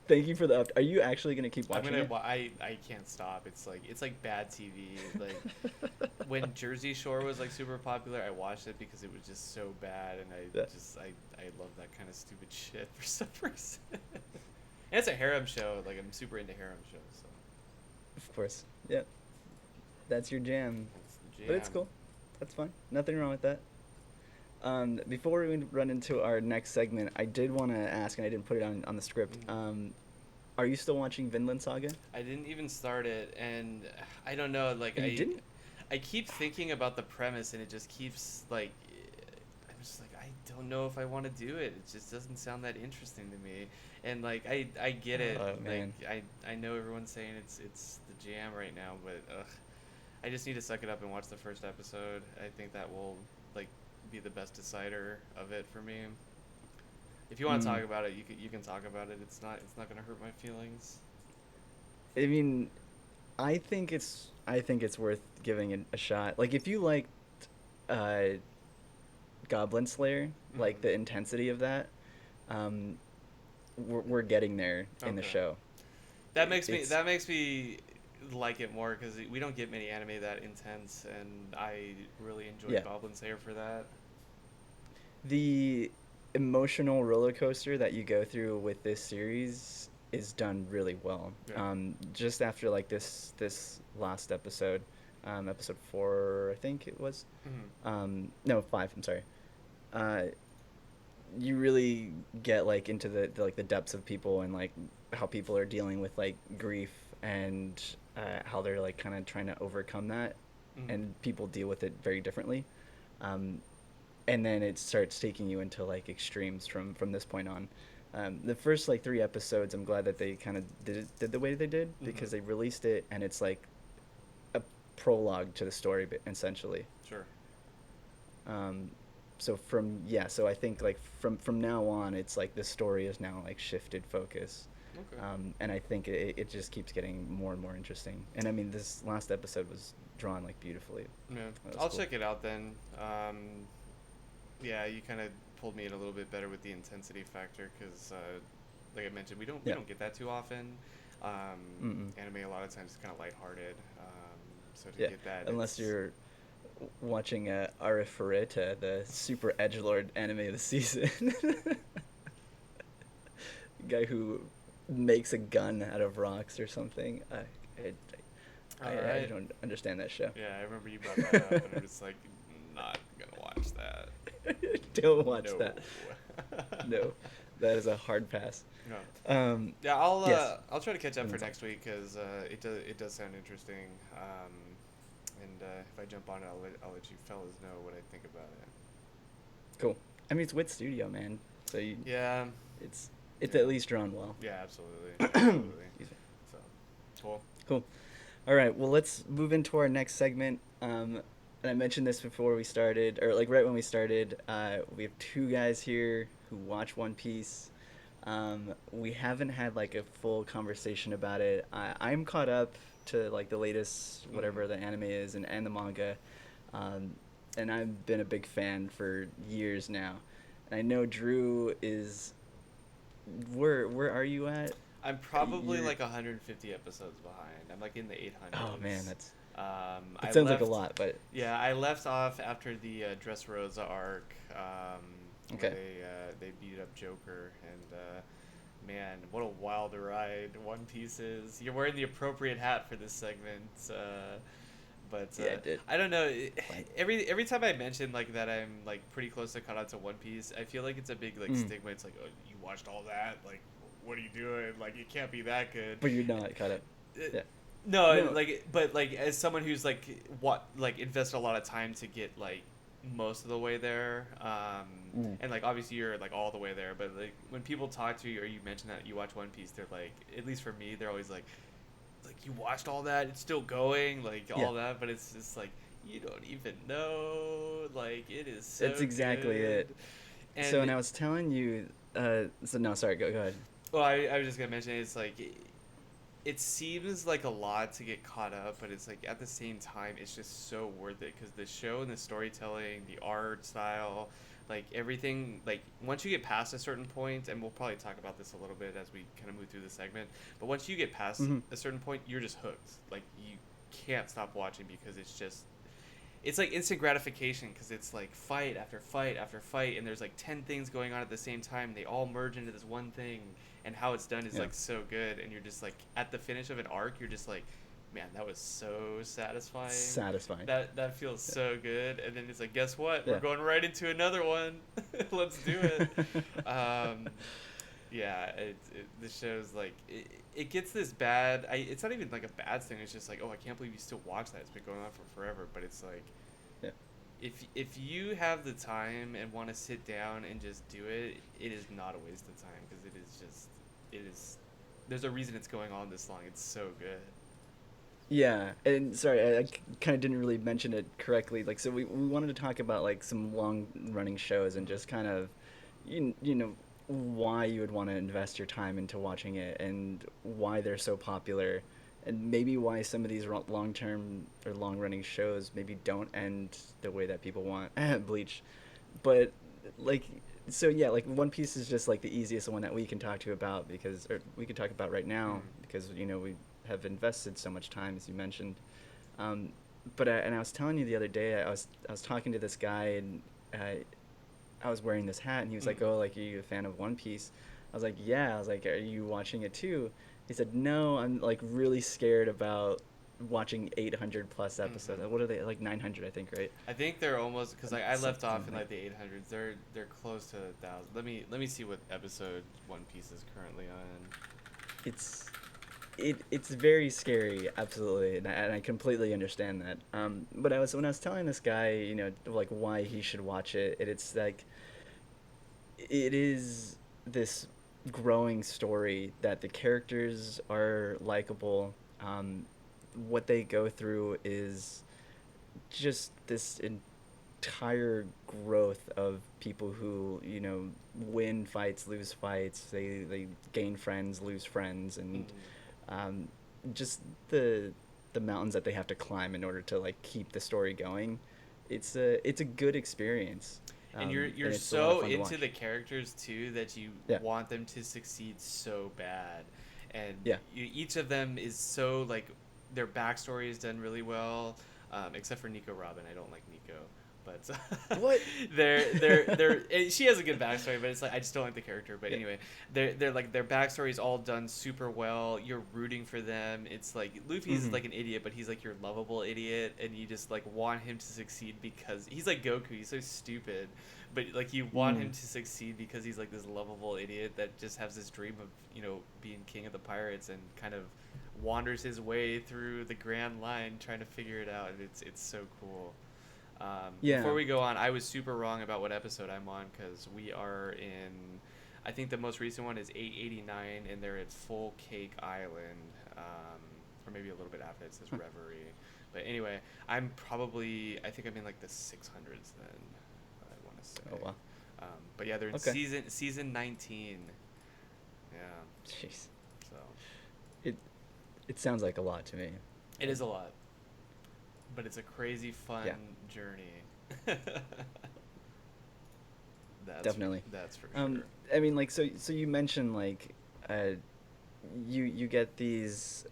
thank you for the Are you actually gonna keep I'm watching gonna. it? I can't stop. It's like bad TV. Like when Jersey Shore was like super popular, I watched it because it was just so bad, and Yeah, I love that kind of stupid shit for some reason. And it's a harem show. Like I'm super into harem shows, so of course. Yeah, that's your jam. that's the But it's jam. cool. That's fine. Nothing wrong with that. Before we run into our next segment, I did want to ask, and I didn't put it on the script. Mhm. Are you still watching Vinland Saga? I didn't even start it, and I don't know. Like Oh, you didn't? I keep thinking about the premise, and it just keeps like I'm just like I don't know if I want to do it. It just doesn't sound that interesting to me. And like I get it. Oh Like man. I know everyone's saying it's the jam right now, but I just need to suck it up and watch the first episode. I think that will like be the best decider of it for me. If you want to Mm. talk about it, you can talk about it. It's not gonna hurt my feelings. I mean, I think it's worth giving it a shot. Like if you liked uh, Goblin Slayer, like Hmm. the intensity of that, um, we're getting there in the Okay. show. It's That makes me like it more because we don't get many anime that intense, and I really enjoy Yeah, Goblin Slayer for that. the emotional roller coaster that you go through with this series is done really well. Yeah. Just after like this last episode, episode 4, I think it was. Hmm. No, 5. I'm sorry. Uh, you really get like into like the depths of people and like how people are dealing with like grief and how they're like kind of trying to overcome that, Hmm. and people deal with it very differently. Um, and then it starts taking you into like extremes from this point on. The first like 3 episodes, I'm glad that they kind of did the way they did Hmm. because they released it and it's like a prologue to the story, essentially. Sure. Um, so I think like from now on, it's like the story is now like shifted focus. Okay. And I think it just keeps getting more and more interesting. And I mean, this last episode was drawn like beautifully. Yeah, That was I'll cool. check it out then. Yeah, you kind of pulled me in a little bit better with the intensity factor because, like I mentioned, we Yeah. don't get that too often. Mm-mm. Anime a lot of times is kind of lighthearted, so to Yeah. get that, Unless it's you're watching Arifureta, the super edgelord anime of the season. Guy who makes a gun out of rocks or something. all I right. don't understand that show. Yeah, I remember you brought that up, and I'm just like, not gonna watch that. Don't watch No. that. No, that is a hard pass. No. Um, Yeah, yes. I'll try to catch up And for that's all. next week because it does sound interesting. And if I jump on it, I'll let you fellas know what I think about it. Cool. I mean, it's with Studio, man. So Yeah, it's it's yeah, at least drawn well. yeah, absolutely, Excuse absolutely. me. So, cool. Cool. All right. Well, let's move into our next segment. And I mentioned this before we started, or like right when we started. We have two guys here who watch One Piece. We haven't had like a full conversation about it. I'm caught up to like the latest Mm-hmm. whatever the anime is and the manga, um, and I've been a big fan for years now. And I know Drew is. Where are you at? I'm probably You're. like 150 episodes behind. I'm like in the Oh man, 800s. that's. I It sounds like a left. lot, but Yeah, I left off after the Dressrosa arc, where okay. they beat up Joker, and man, what a wild ride One Piece is. You're wearing the appropriate hat for this segment, but Yeah, I did. I don't know. Like, Every time I mention like that, I'm like pretty close to caught up to One Piece. I feel like it's a big like mm, stigma. It's like, oh, you watched all that? Like, what are you doing? Like, it can't be that good. but you're not caught up. Uh, Yeah. no, No. like, but like as someone who's like what like invested a lot of time to get like most of the way there, Mm, and like obviously you're like all the way there, but like when people talk to you or you mention that you watch One Piece, they're like, at least for me, they're always like you watched all that, it's still going, like yeah. all that, but it's just like you don't even know, like it is That's so exactly it. good, So, and and I was telling you. So no, sorry. Go ahead. well, I was just gonna mention it's like it seems like a lot to get caught up, but it's like at the same time, it's just so worth it because the show and the storytelling, the art style, like everything, like once you get past a certain point, and we'll probably talk about this a little bit as we kind of move through the segment, but once you get past Hmm. a certain point, you're just hooked. Like you can't stop watching because it's like instant gratification because it's like fight after fight after fight and there's like 10 things going on at the same time, they all merge into this one thing, and how it's done is Yeah. like so good, and you're just like at the finish of an arc, you're just like, man, that was so satisfying, Satisfying. that feels Yeah. so good, and then it's like, guess what, we're Yeah. going right into another one. Let's do it. um yeah, the show's like it gets this bad. It's not even like a bad thing. It's just like, oh, I can't believe you still watch that. It's been going on for forever. But it's like, Yeah. if you have the time and want to sit down and just do it, it is not a waste of time because it is just it is. There's a reason it's going on this long. It's so good. Yeah, and sorry, I kind of didn't really mention it correctly. Like, so we wanted to talk about like some long running shows and just kind of, you know, why you would want to invest your time into watching it and why they're so popular, and maybe why some of these long term or long running shows maybe don't end the way that people want. Bleach, but like. So yeah, like One Piece is just like the easiest one that we can talk to about because, or we could talk about right now Mm. because we have invested so much time, as you mentioned. Um, and I was telling you the other day, I was talking to this guy, and I was wearing this hat, and he was like, Mm. "Oh, like, are you a fan of One Piece?" I was like, "Yeah." I was like, "Are you watching it too?" He said, "No, I'm like really scared about watching 800 plus episodes. Mm-hmm. What are they, like 900, I think, right?" I think they're almost because like I left off Something in like like the 800s. They're close to 1,000. Let me see what episode One Piece is currently on. it's it's very scary, absolutely, and I completely understand that. But when I was telling this guy, like why he should watch it, it's like it is this growing story that the characters are likable. What they go through is just this entire growth of people who, win fights, lose fights, they gain friends, lose friends, and Mm. um, just the the mountains that they have to climb in order to like keep the story going. It's a good experience, And you're and it's a lot of so fun to into watch. the characters too that you Yeah, want them to succeed so bad, and yeah. each of them is so like their backstory is done really well, except for Nico Robin. I don't like Nico, but What? she has a good backstory, but it's like I just don't like the character. But Yeah. anyway, they're like their backstory is all done super well. You're rooting for them. It's like Luffy's Mm-hmm. like an idiot, but he's like your lovable idiot, and you just like want him to succeed because he's like Goku. He's so stupid, but like you want him Mm. to succeed because he's like this lovable idiot that just has this dream of being king of the pirates and kind of wanders his way through the Grand Line trying to figure it out. And it's so cool. Before Yeah. we go on, I was super wrong about what episode I'm on because we are in. I think the most recent one is 889, and they're at Full Cake Island, or maybe a little bit after it says Huh. Reverie. But anyway, I'm probably. I think I'm in like the 600s then. I want to Oh say. wow. But yeah, they're in Okay. season 19. Yeah. Jeez. So It it sounds like a lot to me. it is a lot, but it's a crazy fun Yeah, journey. that's definitely. that's for Um, sure. I mean, like, so you mentioned like, uh, you get these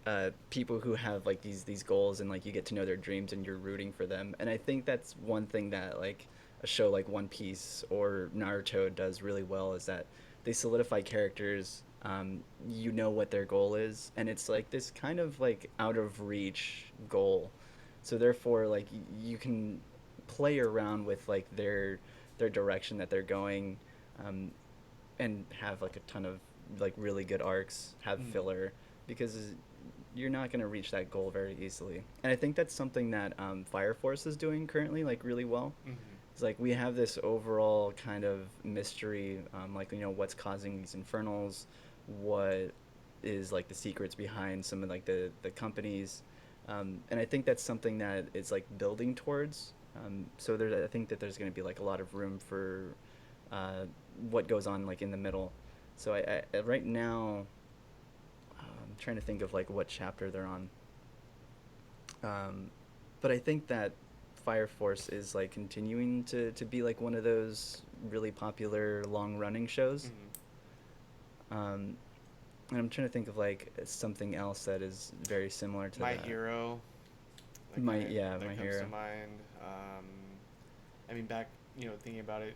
people who have like these goals, and like you get to know their dreams and you're rooting for them, and I think that's one thing that like a show like One Piece or Naruto does really well is that they solidify characters. You know what their goal is, and it's like this kind of like out of reach goal, so therefore like you can play around with like their direction that they're going, um, and have like a ton of like really good arcs, have Mm. filler, because you're not going to reach that goal very easily. And I think that's something that Fire Force is doing currently like really well. Mm-hmm. It's like we have this overall kind of mystery, like what's causing these infernals, what is like the secrets behind some of like the companies, and I think that's something that is like building towards. So there, I think that there's going to be like a lot of room for what goes on like in the middle. So right now, I'm trying to think of like what chapter they're on. Um, but I think that Fire Force is like continuing to be like one of those really popular long running shows. Mm-hmm. Um, and I'm trying to think of like something else that is very similar to My that. Hero, My yeah, My that comes to Hero. mind. I mean, back thinking about it,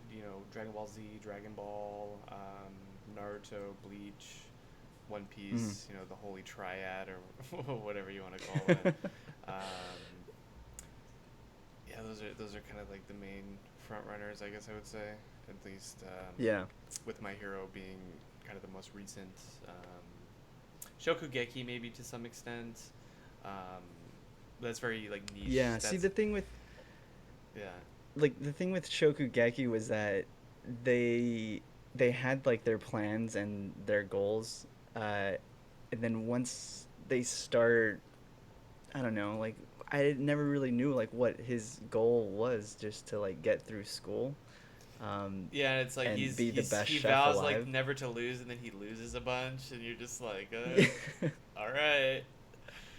Dragon Ball Z, Dragon Ball, Naruto, Bleach, One Mm. Piece. The Holy Triad or whatever you want to call it. Um, yeah, those are kind of like the main front runners, I guess I would say. At least Yeah. with My Hero being kind of the most recent. Shokugeki maybe to some extent. Um, that's very like niche. Yeah. See, That's yeah. the thing with Shokugeki was that they they had like their plans and their goals, uh, and then once they start, I don't know, like I never really knew like what his goal was, just to like get through school, Yeah, it's like and be the best he chef vows like alive. never to lose, and then he loses a bunch, and you're just like, Yeah. all right.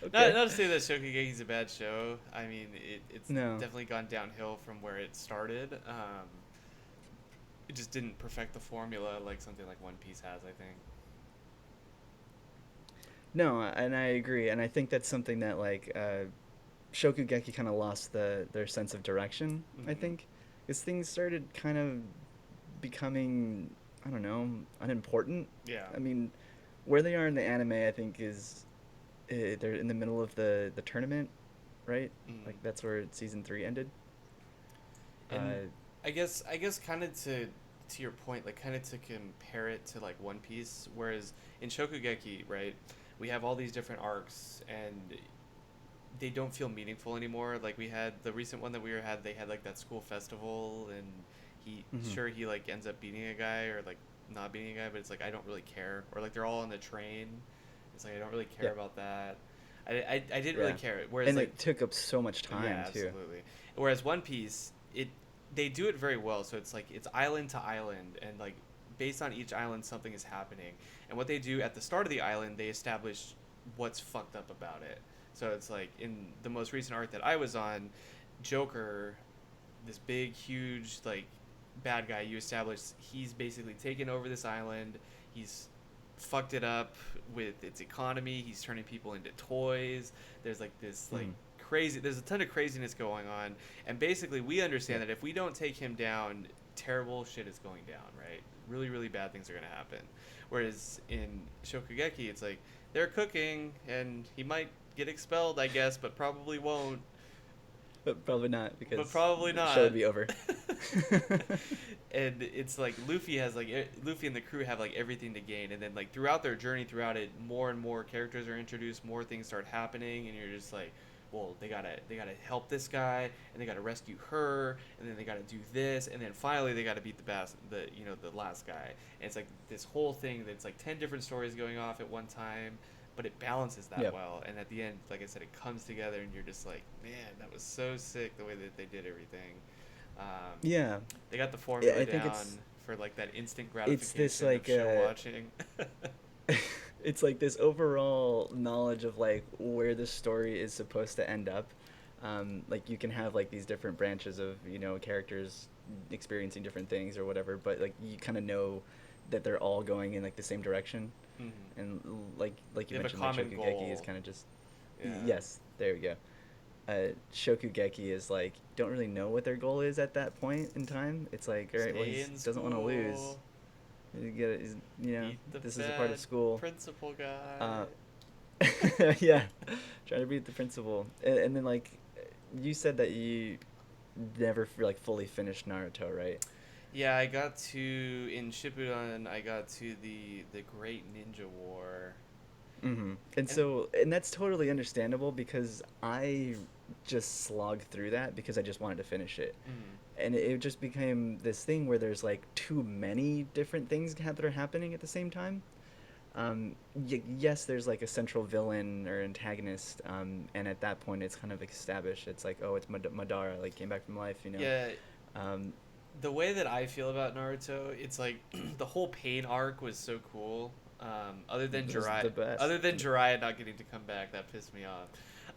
Not Okay. not to say that Shokugeki's a bad show. I mean, it's No. definitely gone downhill from where it started. It just didn't perfect the formula like something like One Piece has, I think. No, and I agree, and I think that's something that like Shokugeki kind of lost their sense of direction. I Mm-hmm. think because things started kind of becoming, I don't know, unimportant. Yeah. I mean, where they are in the anime, I think is they're in the middle of the tournament, right? Mm. Like that's where season 3 ended. And Uh, I guess kind of to your point, like kind of to compare it to like One Piece, whereas in Shokugeki, right, we have all these different arcs and they don't feel meaningful anymore. Like we had the recent one that we had, they had like that school festival and mhm. he like ends up beating a guy or like not beating a guy, but it's like I don't really care. Or like they're all on the train. It's like I don't really care Yeah, about that. I didn't really yeah, care. Whereas and like it took up so much yeah, time too. absolutely. Whereas One Piece, they do it very well. So it's like it's island to island, and like based on each island, something is happening. And what they do at the start of the island, they establish what's fucked up about it. So it's like in the most recent arc that I was on, Joker, this big, huge, like bad guy you establish, he's basically taken over this island. He's fucked it up with its economy. He's turning people into toys. There's like this like Mm. crazy. There's a ton of craziness going on, and basically we Yeah. understand that if we don't take him down, terrible shit is going down. Right? Really, really bad things are gonna happen. Whereas in Shokugeki, it's like they're cooking, and he might get expelled, I guess, but probably won't. But probably not But because probably the show would not. be over. And it's like Luffy has like Luffy and the crew have like everything to gain, and then like throughout their journey, throughout it, more and more characters are introduced, more things start happening, and you're just like, well, they gotta help this guy, and they gotta rescue her, and then they gotta do this, and then finally they gotta beat the last guy, and it's like this whole thing that's like 10 different stories going off at one time, but it balances that Yep. well, and at the end, like I said, it comes together, and you're just like, man, that was so sick the way that they did everything. Um, Yeah. they got the Yeah, formula I think down for like that instant it's this gratification of like show watching. it's like this overall knowledge of like where the story is supposed to end up. Like you can have like these different branches of characters experiencing different things or whatever, but like you kind of know that they're all going in like the same direction, Hmm. and like They you have a mentioned, like common Shokugeki is goal. kind of just Yeah. yes, there we go. Shokugeki is like don't really know what their goal is at that point in time. It's like all right, well Stay he in doesn't want to lose. school. You get it, Beat the this is a part bad of school. principal Uh, guy. yeah, trying to beat the principal, and then like you said that you never like fully finished Naruto, right? Yeah, I got to in Shippuden. I got to the Great Ninja War, And and so, and that's totally understandable because I just slogged through that because I just wanted to finish it. mm, And it just became this thing where there's like too many different things that are happening at the same time. Yes, there's like a central villain or antagonist, and at that point it's kind of established. It's like, oh, it's Madara, like came back from life. yeah, Um, the way that I feel about Naruto, it's like the whole pain arc was so cool. Other than it was Jiraiya, the best. other than Jiraiya not getting to come back, that pissed me off.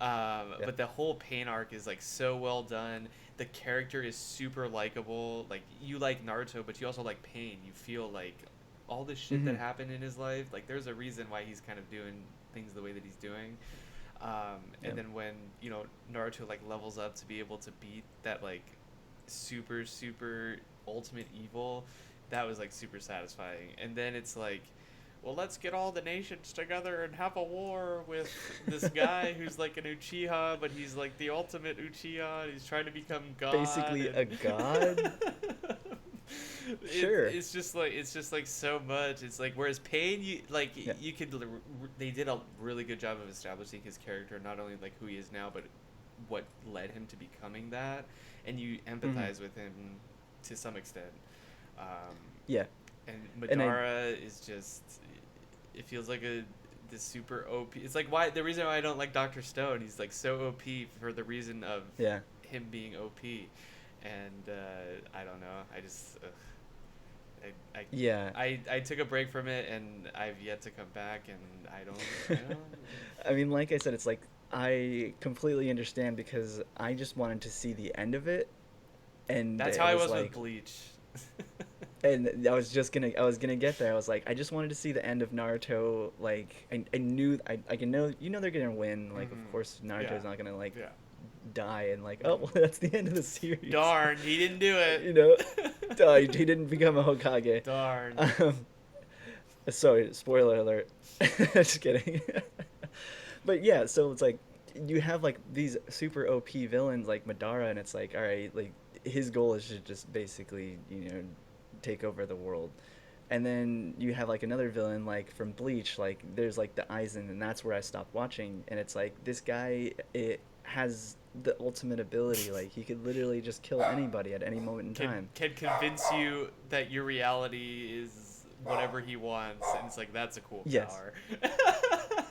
Yeah. But the whole pain arc is like so well done. The character is super likable. Like you like Naruto, but you also like Pain. You feel like all the shit that Hmm. happened in his life. Like there's a reason why he's kind of doing things the way that he's doing. Yeah. And then when Naruto like levels up to be able to beat that like super super ultimate evil, that was like super satisfying. And then it's like, well, let's get all the nations together and have a war with this guy who's like an Uchiha, but he's like the ultimate Uchiha, and he's trying to become God. Basically a And god. Sure. it's just like so much. It's like whereas Pain, you like Yeah. you could they did a really good job of establishing his character, not only like who he is now, but what led him to becoming that, and you Hmm. empathize with him to some extent. Um, Yeah. and And I Madara is just it feels like a this super OP. It's like why the reason why I don't like Doctor Stone. He's like so OP for the reason of yeah. him being OP, and I don't know. I just I, I Yeah. I took a break from it, and I've yet to come back, and I don't. I mean, like I said, it's like I completely understand because I just wanted to see the end of it, and That's how it I was was with like, Bleach. and I was gonna get there. I was like, I just wanted to see the end of Naruto. Like, I knew, I can know, they're gonna win. Like, of Hmm. course, Yeah. Naruto's not gonna like Yeah. die, and like, oh, well, that's the end of the series. Darn, he didn't do You it. know, he didn't become a Hokage. Darn. Um, sorry, spoiler alert. Just kidding. But yeah, so it's like you have like these super OP villains like Madara, and it's like, all right, like his goal is to just basically, take over the world. And then you have like another villain like from Bleach, like there's like the Aizen, and that's where I stopped watching. And it's like this guy, it has the ultimate ability, like he could literally just kill anybody at any moment in Can time. can convince you that your reality is whatever he wants, and it's like that's a cool Yes. power.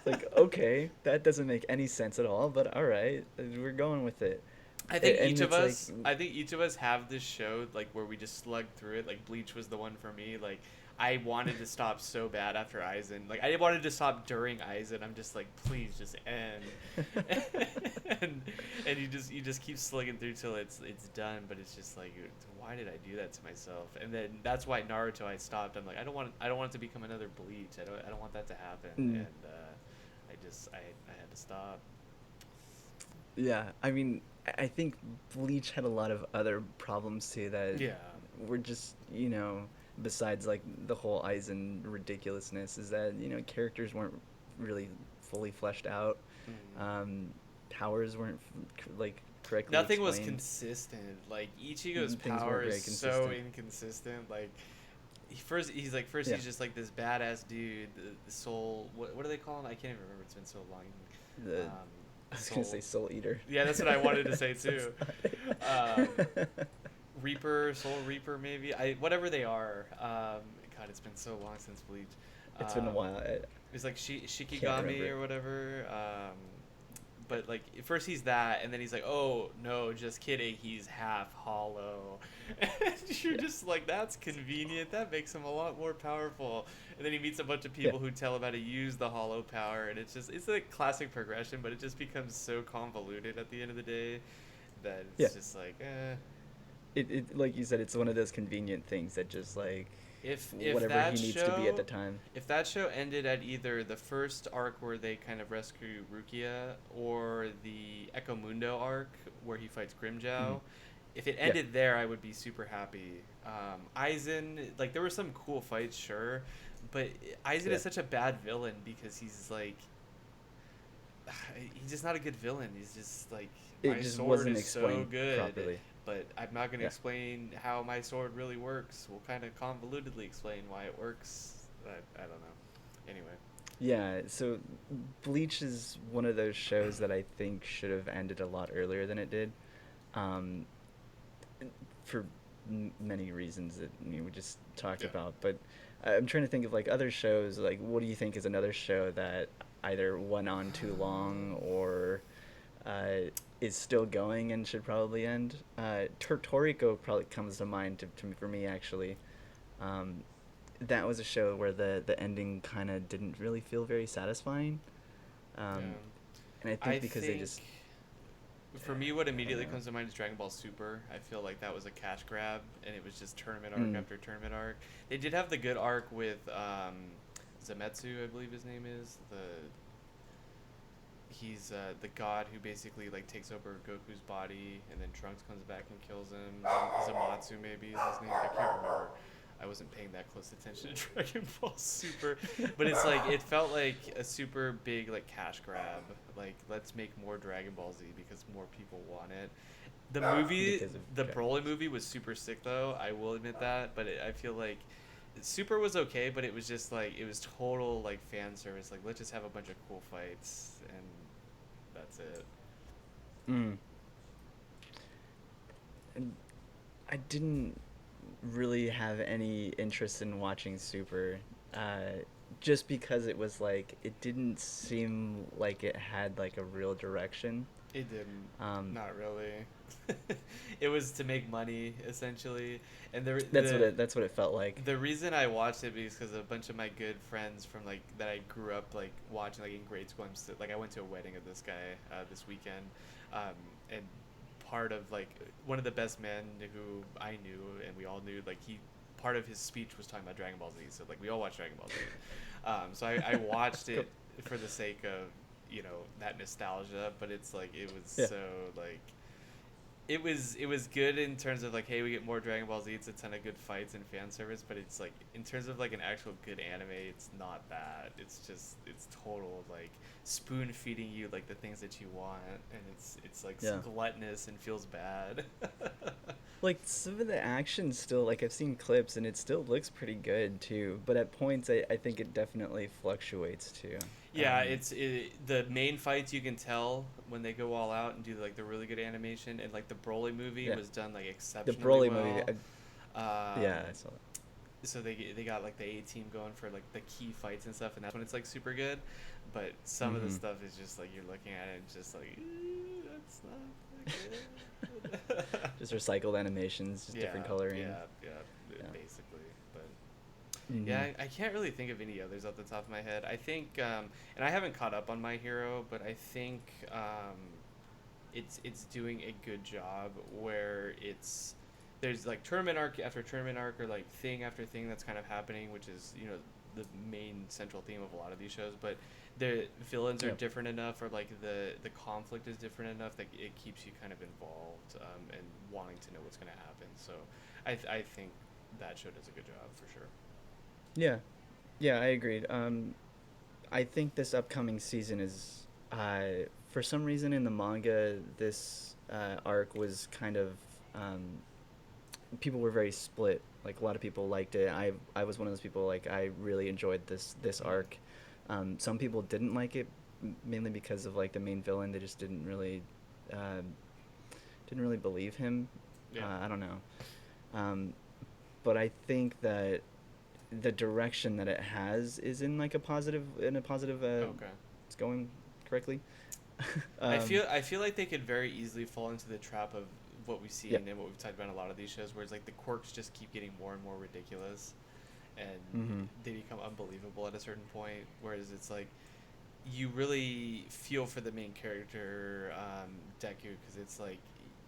Like, okay, that doesn't make any sense at all, but all right, we're going with it. And it's like, I think each of us have this show like where we just slug through it. Like Bleach was the one for me. Like I wanted to stop so bad after Aizen. Like I wanted to stop during Aizen. I'm just like, please just end. and you just keep slugging through till it's done. But it's just like, why did I do that to myself? And then that's why Naruto I stopped. I'm like, I don't want it to become another Bleach. I don't want that to happen. mm, And I had to stop. yeah, I mean, I think Bleach had a lot of other problems too that Yeah. were just, besides like the whole Aizen ridiculousness, is that, characters weren't really fully fleshed out. Mm. Um, powers weren't like correctly Nothing was explained. consistent. Like Ichigo's Things power weren't is very so consistent. inconsistent. Like first Yeah, he's just like this badass dude, the soul. What do they call him? I can't even remember. It's been so long. the I was gonna Soul. say Soul Eater. Yeah, that's what I wanted to say That's too. not Um, Reaper, Soul Reaper, maybe. Whatever they are. God, it's been so long since Bleach. It's been a Um, while. it's like Can't Shikigami remember. or whatever. But like first he's that, and then he's like, oh no, just kidding, he's half hollow. And you're Yeah, just like, that's convenient. That makes him a lot more powerful. And then he meets a bunch of yeah. people who tell him how to use the hollow power, and it's a classic progression, but it just becomes so convoluted at the end of the day that Yeah. it's just like, It like you said, it's one of those convenient things that just like if whatever he that needs to be at the show time. if that show ended at either the first arc where they kind of rescue Rukia or the Echo Mundo arc where he fights Mhm. Grimjow, if it Yeah, ended there, I would be super happy. Aizen, like there were some cool fights, sure, but Aizen yeah. is such a bad villain because he's like he's just not a good villain. He's just like, It my just sword wasn't is so explained good, properly. but I'm not going to Yeah. explain how my sword really works. We'll kind of convolutedly explain why it works. I don't know. Anyway. Yeah, so Bleach is one of those shows that I think should have ended a lot earlier than it did, um, for many reasons that we just talked Yeah. about. But I'm trying to think of like other shows. Like, what do you think is another show that either went on too long or is still going and should probably end? Toriko probably comes to mind for me actually. Um, that was a show where the ending kind of didn't really feel very satisfying. Um, Yeah. and I I think because they think just, for me, what I don't immediately know. comes to mind is Dragon Ball Super. I feel like that was a cash grab, and it was just tournament arc Mm, after tournament arc. They did have the good arc with Zemetsu, I believe his name is. He's the god who basically like takes over Goku's body, and then Trunks comes back and kills him. Zamatsu maybe is his name. I can't remember. I wasn't paying that close attention to Dragon Ball Super, but it's like it felt like a super big like cash grab. Like let's make more Dragon Ball Z because more people want it. The movie, because of the Dragon Broly Ball Z. movie was super sick though. I will admit that, but I feel like Super was okay, but it was just like it was total like fan service. Like let's just have a bunch of cool fights and that's it. Mm. And I didn't really have any interest in watching Super, just because it was like it didn't seem like it had like a real direction. It didn't. Um, Not really. It was to make money essentially, and that's what it felt like. the reason I watched it is because a bunch of my good friends from like that I grew up like watching like in grade school. Like I went to a wedding of this guy this weekend, and part of like one of the best men who I knew and we all knew like he part of his speech was talking about Dragon Ball Z. So like we all watched Dragon Ball Z. So I watched Cool. it for the sake of that nostalgia, but it's like it was Yeah. so like it was good in terms of like, hey, we get more Dragon Ball Z. It's a ton of good fights and fan service, but it's like in terms of like an actual good anime, it's not that. It's total like spoon feeding you like the things that you want, and it's like Yeah. gluttonous and feels bad. Like some of the action still, like I've seen clips and it still looks pretty good too, but at points I think it definitely fluctuates too. Yeah, the main fights you can tell when they go all out and do like the really good animation, and like the Broly movie Yeah. was done like The exceptionally Broly movie, well. Um, yeah, I saw that. so they got like the A team going for like the key fights and stuff, and that's when it's like super good. But some of the Mm-hmm. stuff is just like you're looking at it and just like that's not that good. Just recycled animations, just Yeah, different coloring. yeah, Yeah. basically. But yeah, Mm-hmm. I can't really think of any others off the top of my head. I think, and I haven't caught up on My Hero, but I think it's doing a good job where it's there's like tournament arc after tournament arc or like thing after thing that's kind of happening, which is the main central theme of a lot of these shows. But the villains are Yep. different enough, or like the conflict is different enough that it keeps you kind of involved and wanting to know what's going to happen. So I think that show does a good job for sure. Yeah. Yeah, I agreed. I think this upcoming season is, for some reason in the manga, this arc was kind of, um, people were very split. Like a lot of people liked it. I was one of those people. Like I really enjoyed this Mm. arc. Some people didn't like it, mainly because of like the main villain. They just uh, didn't really believe him. Yeah. I don't know. Um, but I think that the direction that it has is in a positive, Okay. it's going correctly. I um, feel I feel like they could very easily fall into the trap of what we've yeah. seen and what we've talked about in a lot of these shows, where it's like the quirks just keep getting more and more ridiculous, and Mm-hmm. they become unbelievable at a certain point. Whereas it's like you really feel for the main character, Deku, because it's like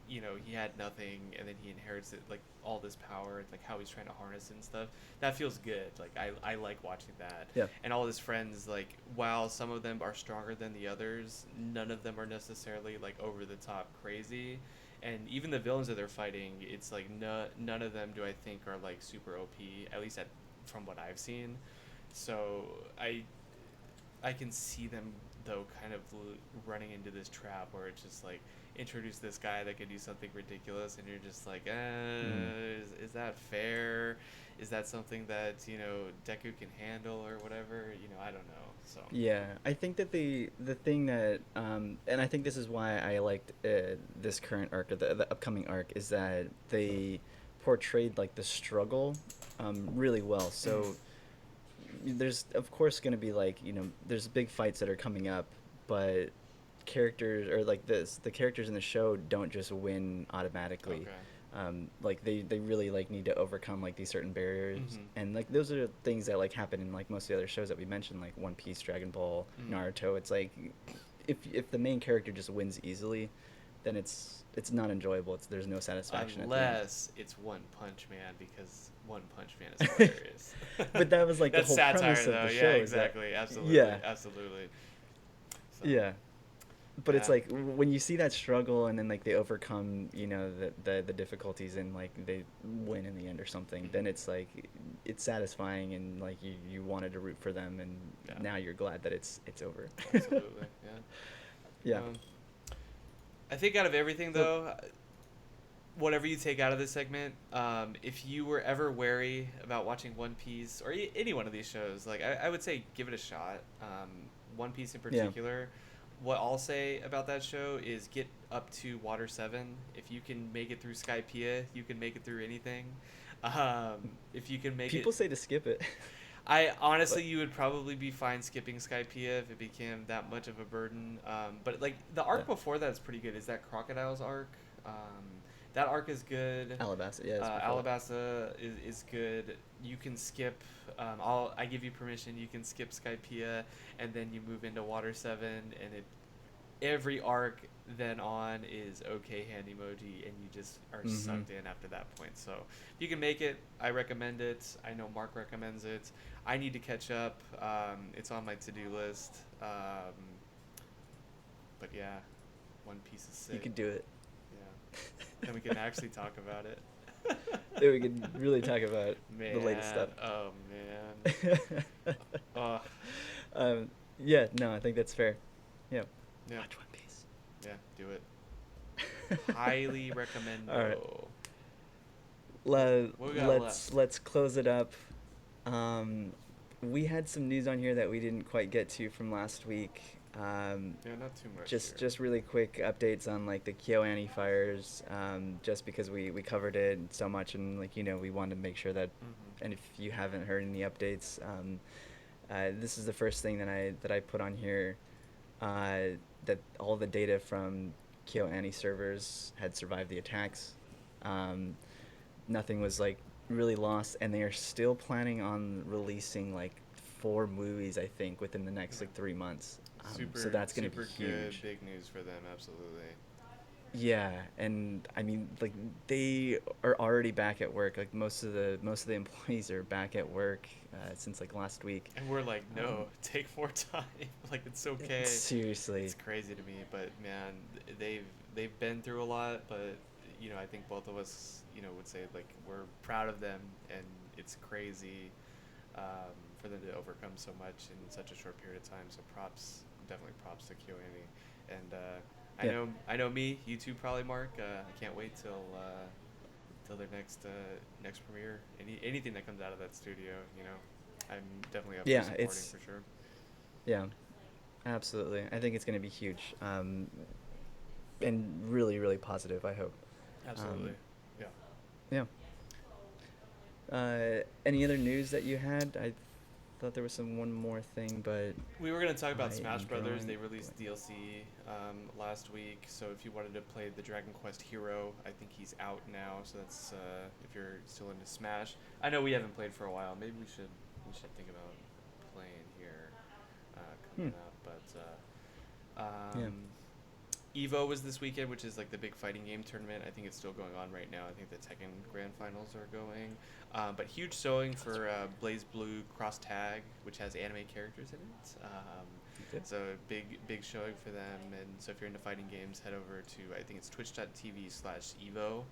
he had nothing and then he inherits it, like all this power, like how he's trying to harness it and stuff. That feels good. Like I like watching that. Yeah. And all his friends, like while some of them are stronger than the others, none of them are necessarily like over the top crazy. And even the villains that they're fighting, it's like none of them do I think are like super OP, at least from what I've seen. So I can see them though kind of running into this trap where it's just like introduce this guy that can do something ridiculous, and you're just like, Mm-hmm. is that fair? Is that something that Deku can handle or whatever? I don't know. So Yeah, I think that the thing that, and I think this is why I liked this current arc or the upcoming arc, is that they portrayed like the struggle really well. So there's of course going to be like, there's big fights that are coming up, but characters, or like the characters in the show don't just win automatically. okay. Like they really like need to overcome like these certain barriers, Mm-hmm. and like those are things that like happen in like most of the other shows that we mentioned, like One Piece, Dragon Ball, Mm. Naruto. It's like if the main character just wins easily, then it's not enjoyable. There's no satisfaction at the end. Unless it's One Punch Man, because One Punch Man is hilarious. But that was like the That's whole satire premise of though. the Yeah, show, is that, exactly. Absolutely. yeah, Absolutely. So yeah. But it's yeah. like when you see that struggle and then like they overcome, the difficulties, and like they win in the end or something, Mm-hmm. then it's like it's satisfying, and like you wanted to root for them, and Yeah. now you're glad that it's over. Absolutely. Yeah. Yeah. I think out of everything Well, though, whatever you take out of this segment, if you were ever wary about watching One Piece or any one of these shows, like I would say give it a shot. One Piece in yeah. particular. What I'll say about that show is get up to Water 7. If you can make it through Skypiea, you can make it through anything. If you can make it, People say to skip it. I But honestly, you would probably be fine skipping Skypiea if it became that much of a burden. But like the yeah. arc before that is pretty good. Is that Crocodile's arc? That arc is good. Alabasta, yeah, it's before that. Alabasta is good. You can skip. I give you permission. You can skip Skypiea, and then you move into Water 7, and every arc then on is okay hand emoji, and you just are Mm-hmm. sucked in after that point. So if you can make it, I recommend it. I know Mark recommends it. I need to catch up. It's on my to-do list. But yeah, One Piece is You sick. could do it. Yeah, then we can actually talk about it. Then we could really talk about the latest Man, stuff. oh man. Uh, Yeah, no, I think that's fair. Yeah. yeah, Watch One Piece. yeah, do it. Highly recommend. All right. What we got left? Let's close it up. We had some news on here that we didn't quite get to from last week. Yeah, not too much just here. just really quick updates on like the KyoAni fires, just because we covered it so much, and like we wanted to make sure that, Hmm. and if you haven't heard any updates, this is the first thing that I put on here, that all the data from KyoAni servers had survived the attacks. Um, Nothing was like really lost, and they are still planning on releasing like 4 movies, I think, within the next Yeah. like 3 months. So Super that's gonna be super good. huge. Big news for them. Absolutely. Yeah, and I mean, like they are already back at work. Like most of the employees are back at work, since like last week. And we're like, Um, no, take more time. Like it's okay. It's Seriously, crazy to me, but man, they've been through a lot. But I think both of us, would say like we're proud of them, and it's crazy for them to overcome so much in such a short period of time. So props, definitely props to KyoAni. And I yeah, know, me, you too, probably Mark. I can't wait till their next premiere. Anything that comes out of that studio, I'm definitely up for yeah. supporting It's for sure. yeah, absolutely. I think it's gonna be huge, and really, really positive. I hope. Absolutely, Um, yeah. yeah. Any other news that you had? I thought there was one more thing, but We were gonna talk I about Smash am Brothers. They drawing a released blank. DLC last week, so if you wanted to play the Dragon Quest hero, I think he's out now. So that's if you're still into Smash. I know we haven't played for a while. Maybe we should think about playing here Hmm. coming up. But Yeah. Evo was this weekend, which is like the big fighting game tournament. I think it's still going on right now. I think the Tekken Grand Finals are going. But huge showing That's for right. Blaze Blue Cross Tag, which has anime characters in it. Good. So big showing for them. And so if you're into fighting games, head over to I think it's twitch.tv/Evo,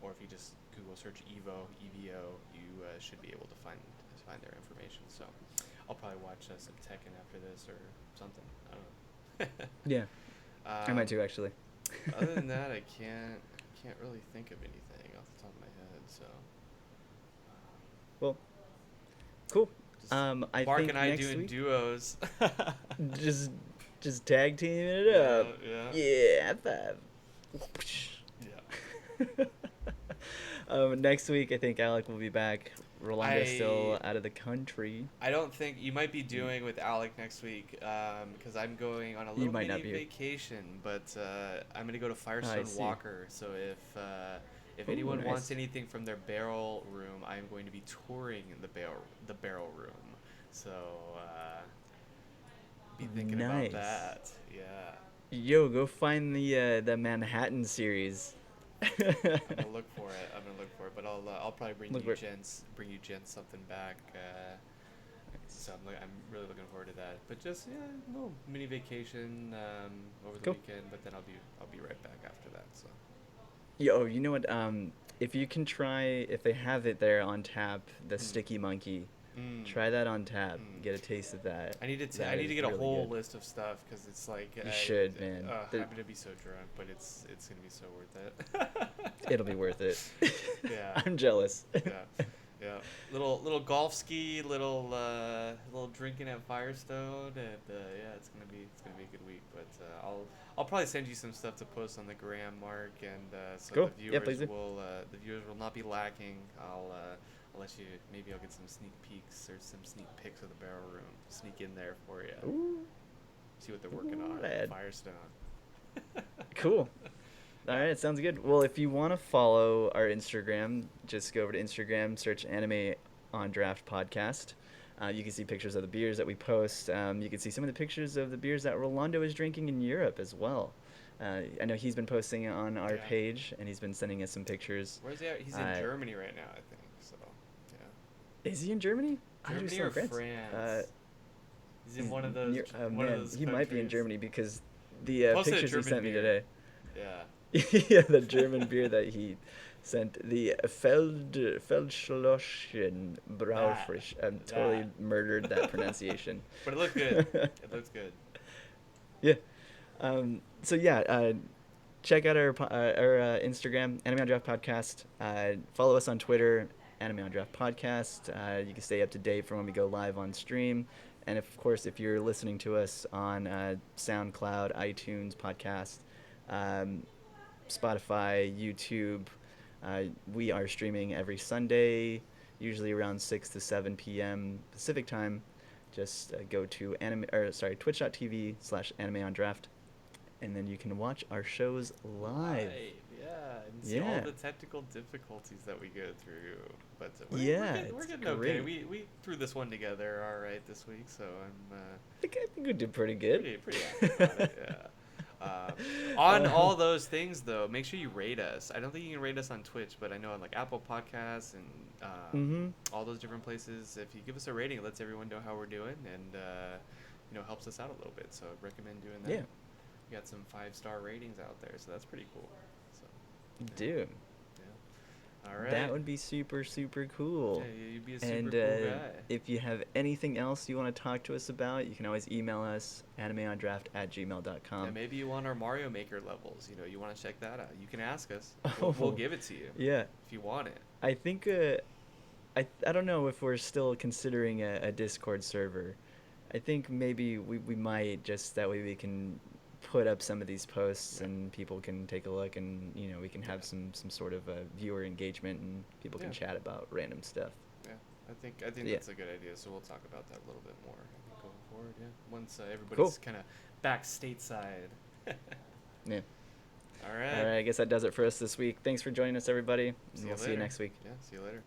or if you just Google search Evo, you should be able to find their information. So I'll probably watch some Tekken after this or something. I don't know. Yeah, I might Um, too actually. Other than that, I can't really think of anything off the top of my head. So, Well, cool. just I Mark and think I next doing week, duos. just just tag teaming it Yeah, up. yeah, Yeah, high five. yeah. Next week, I think Alec will be back. Rolando's I still out of the country. I don't think you might be He, doing with Alec next week, because I'm going on a he little might not mini be here. vacation, but I'm gonna go to I Firestone see. Walker. So if Oh, anyone wants nice. anything from their barrel room, I'm going to be touring the barrel room. So be thinking about Nice. that. Yeah. Yo, go find the Manhattan series. I'm gonna look for it. I'm gonna look for it, but I'll probably Look where. bring you gents something back. Nice. So I'm really looking forward to that. But just little mini vacation over the Cool. weekend. But then I'll be right back after that. So Yo, you know what? If you can try, if they have it there on tap, the mm, sticky monkey, mm, try that on tap. mm. Get a taste of that. I That need to is get a really whole good. list of stuff because it's like You should, man. I'm gonna be so drunk, but it's gonna be so worth it. It'll be worth it. Yeah. I'm jealous. Yeah, yeah. Little golf ski, little drinking at Firestone, and yeah, it's gonna be a good week. But I'll probably send you some stuff to post on the gram, Mark, and so Cool. Yeah, please do. the viewers will not be lacking. I'll let you, maybe I'll get some sneak peeks or some sneak pics of the barrel room. Sneak in there for you. Ooh, See what they're working ooh, on at lad. Firestone. Cool. All Yeah. right, sounds good. Well, if you want to follow our Instagram, just go over to Instagram, search Anime on Draft Podcast. You can see pictures of the beers that we post. You can see some of the pictures of the beers that Rolando is drinking in Europe as well. I know he's been posting on our Yeah. page, and he's been sending us some pictures. Where's he at? He's in Uh, Germany right now, I think. So, yeah. is he in Germany? I thought he was Germany still or in France. France? He's in He's one of near. Oh man, those he might be in countries. Germany because He the posted a pictures he German sent me beer. today. Yeah. Yeah, the German beer that he sent, the Feldschlossen That. Braufrisch. I'm totally That. murdered that pronunciation. But it looked good. It looks good. Yeah. So yeah, check out our Instagram, Anime on Draft Podcast. Follow us on Twitter, Anime on Draft Podcast. You can stay up to date from when we go live on stream. And of course, if you're listening to us on SoundCloud, iTunes, podcast, um, Spotify, YouTube, we are streaming every Sunday, usually around 6 to 7 p.m. Pacific time. Just go to twitch.tv/anime on draft, and then you can watch our shows live. Live, yeah, and see all Yeah. the technical difficulties that we go through. But Yeah, we're it's getting okay. great. We threw this one together all right this week, so I'm I think we did pretty good. pretty happy about it. Yeah. On Um, all those things, though, make sure you rate us. I don't think you can rate us on Twitch, but I know on like Apple Podcasts and mm-hmm. all those different places. If you give us a rating, it lets everyone know how we're doing, and helps us out a little bit. So I'd recommend doing that. Yeah. We got some 5-star ratings out there, so that's pretty cool. So, yeah. Dude, Yeah. All right. that would be super, super cool. Yeah, you'd be a super And cool guy. if you have anything else you want to talk to us about, you can always email us, animeondraft@gmail.com. Yeah, maybe you want our Mario Maker levels. You want to check that out. You can ask us. Oh. We'll give it to you. Yeah. If you want it. I think, I don't know if we're still considering a Discord server. I think maybe we might, just that way we can put up some of these posts and people can take a look, and we can have some sort of viewer engagement, and people can chat about random stuff. Yeah, I think Yeah. that's a good idea. So we'll talk about that a little bit more. I think going forward. Yeah, once everybody's kind of back stateside. Yeah. All right. All right. I guess that does it for us this week. Thanks for joining us, everybody. See We'll you see you later. next week. Yeah. See you later.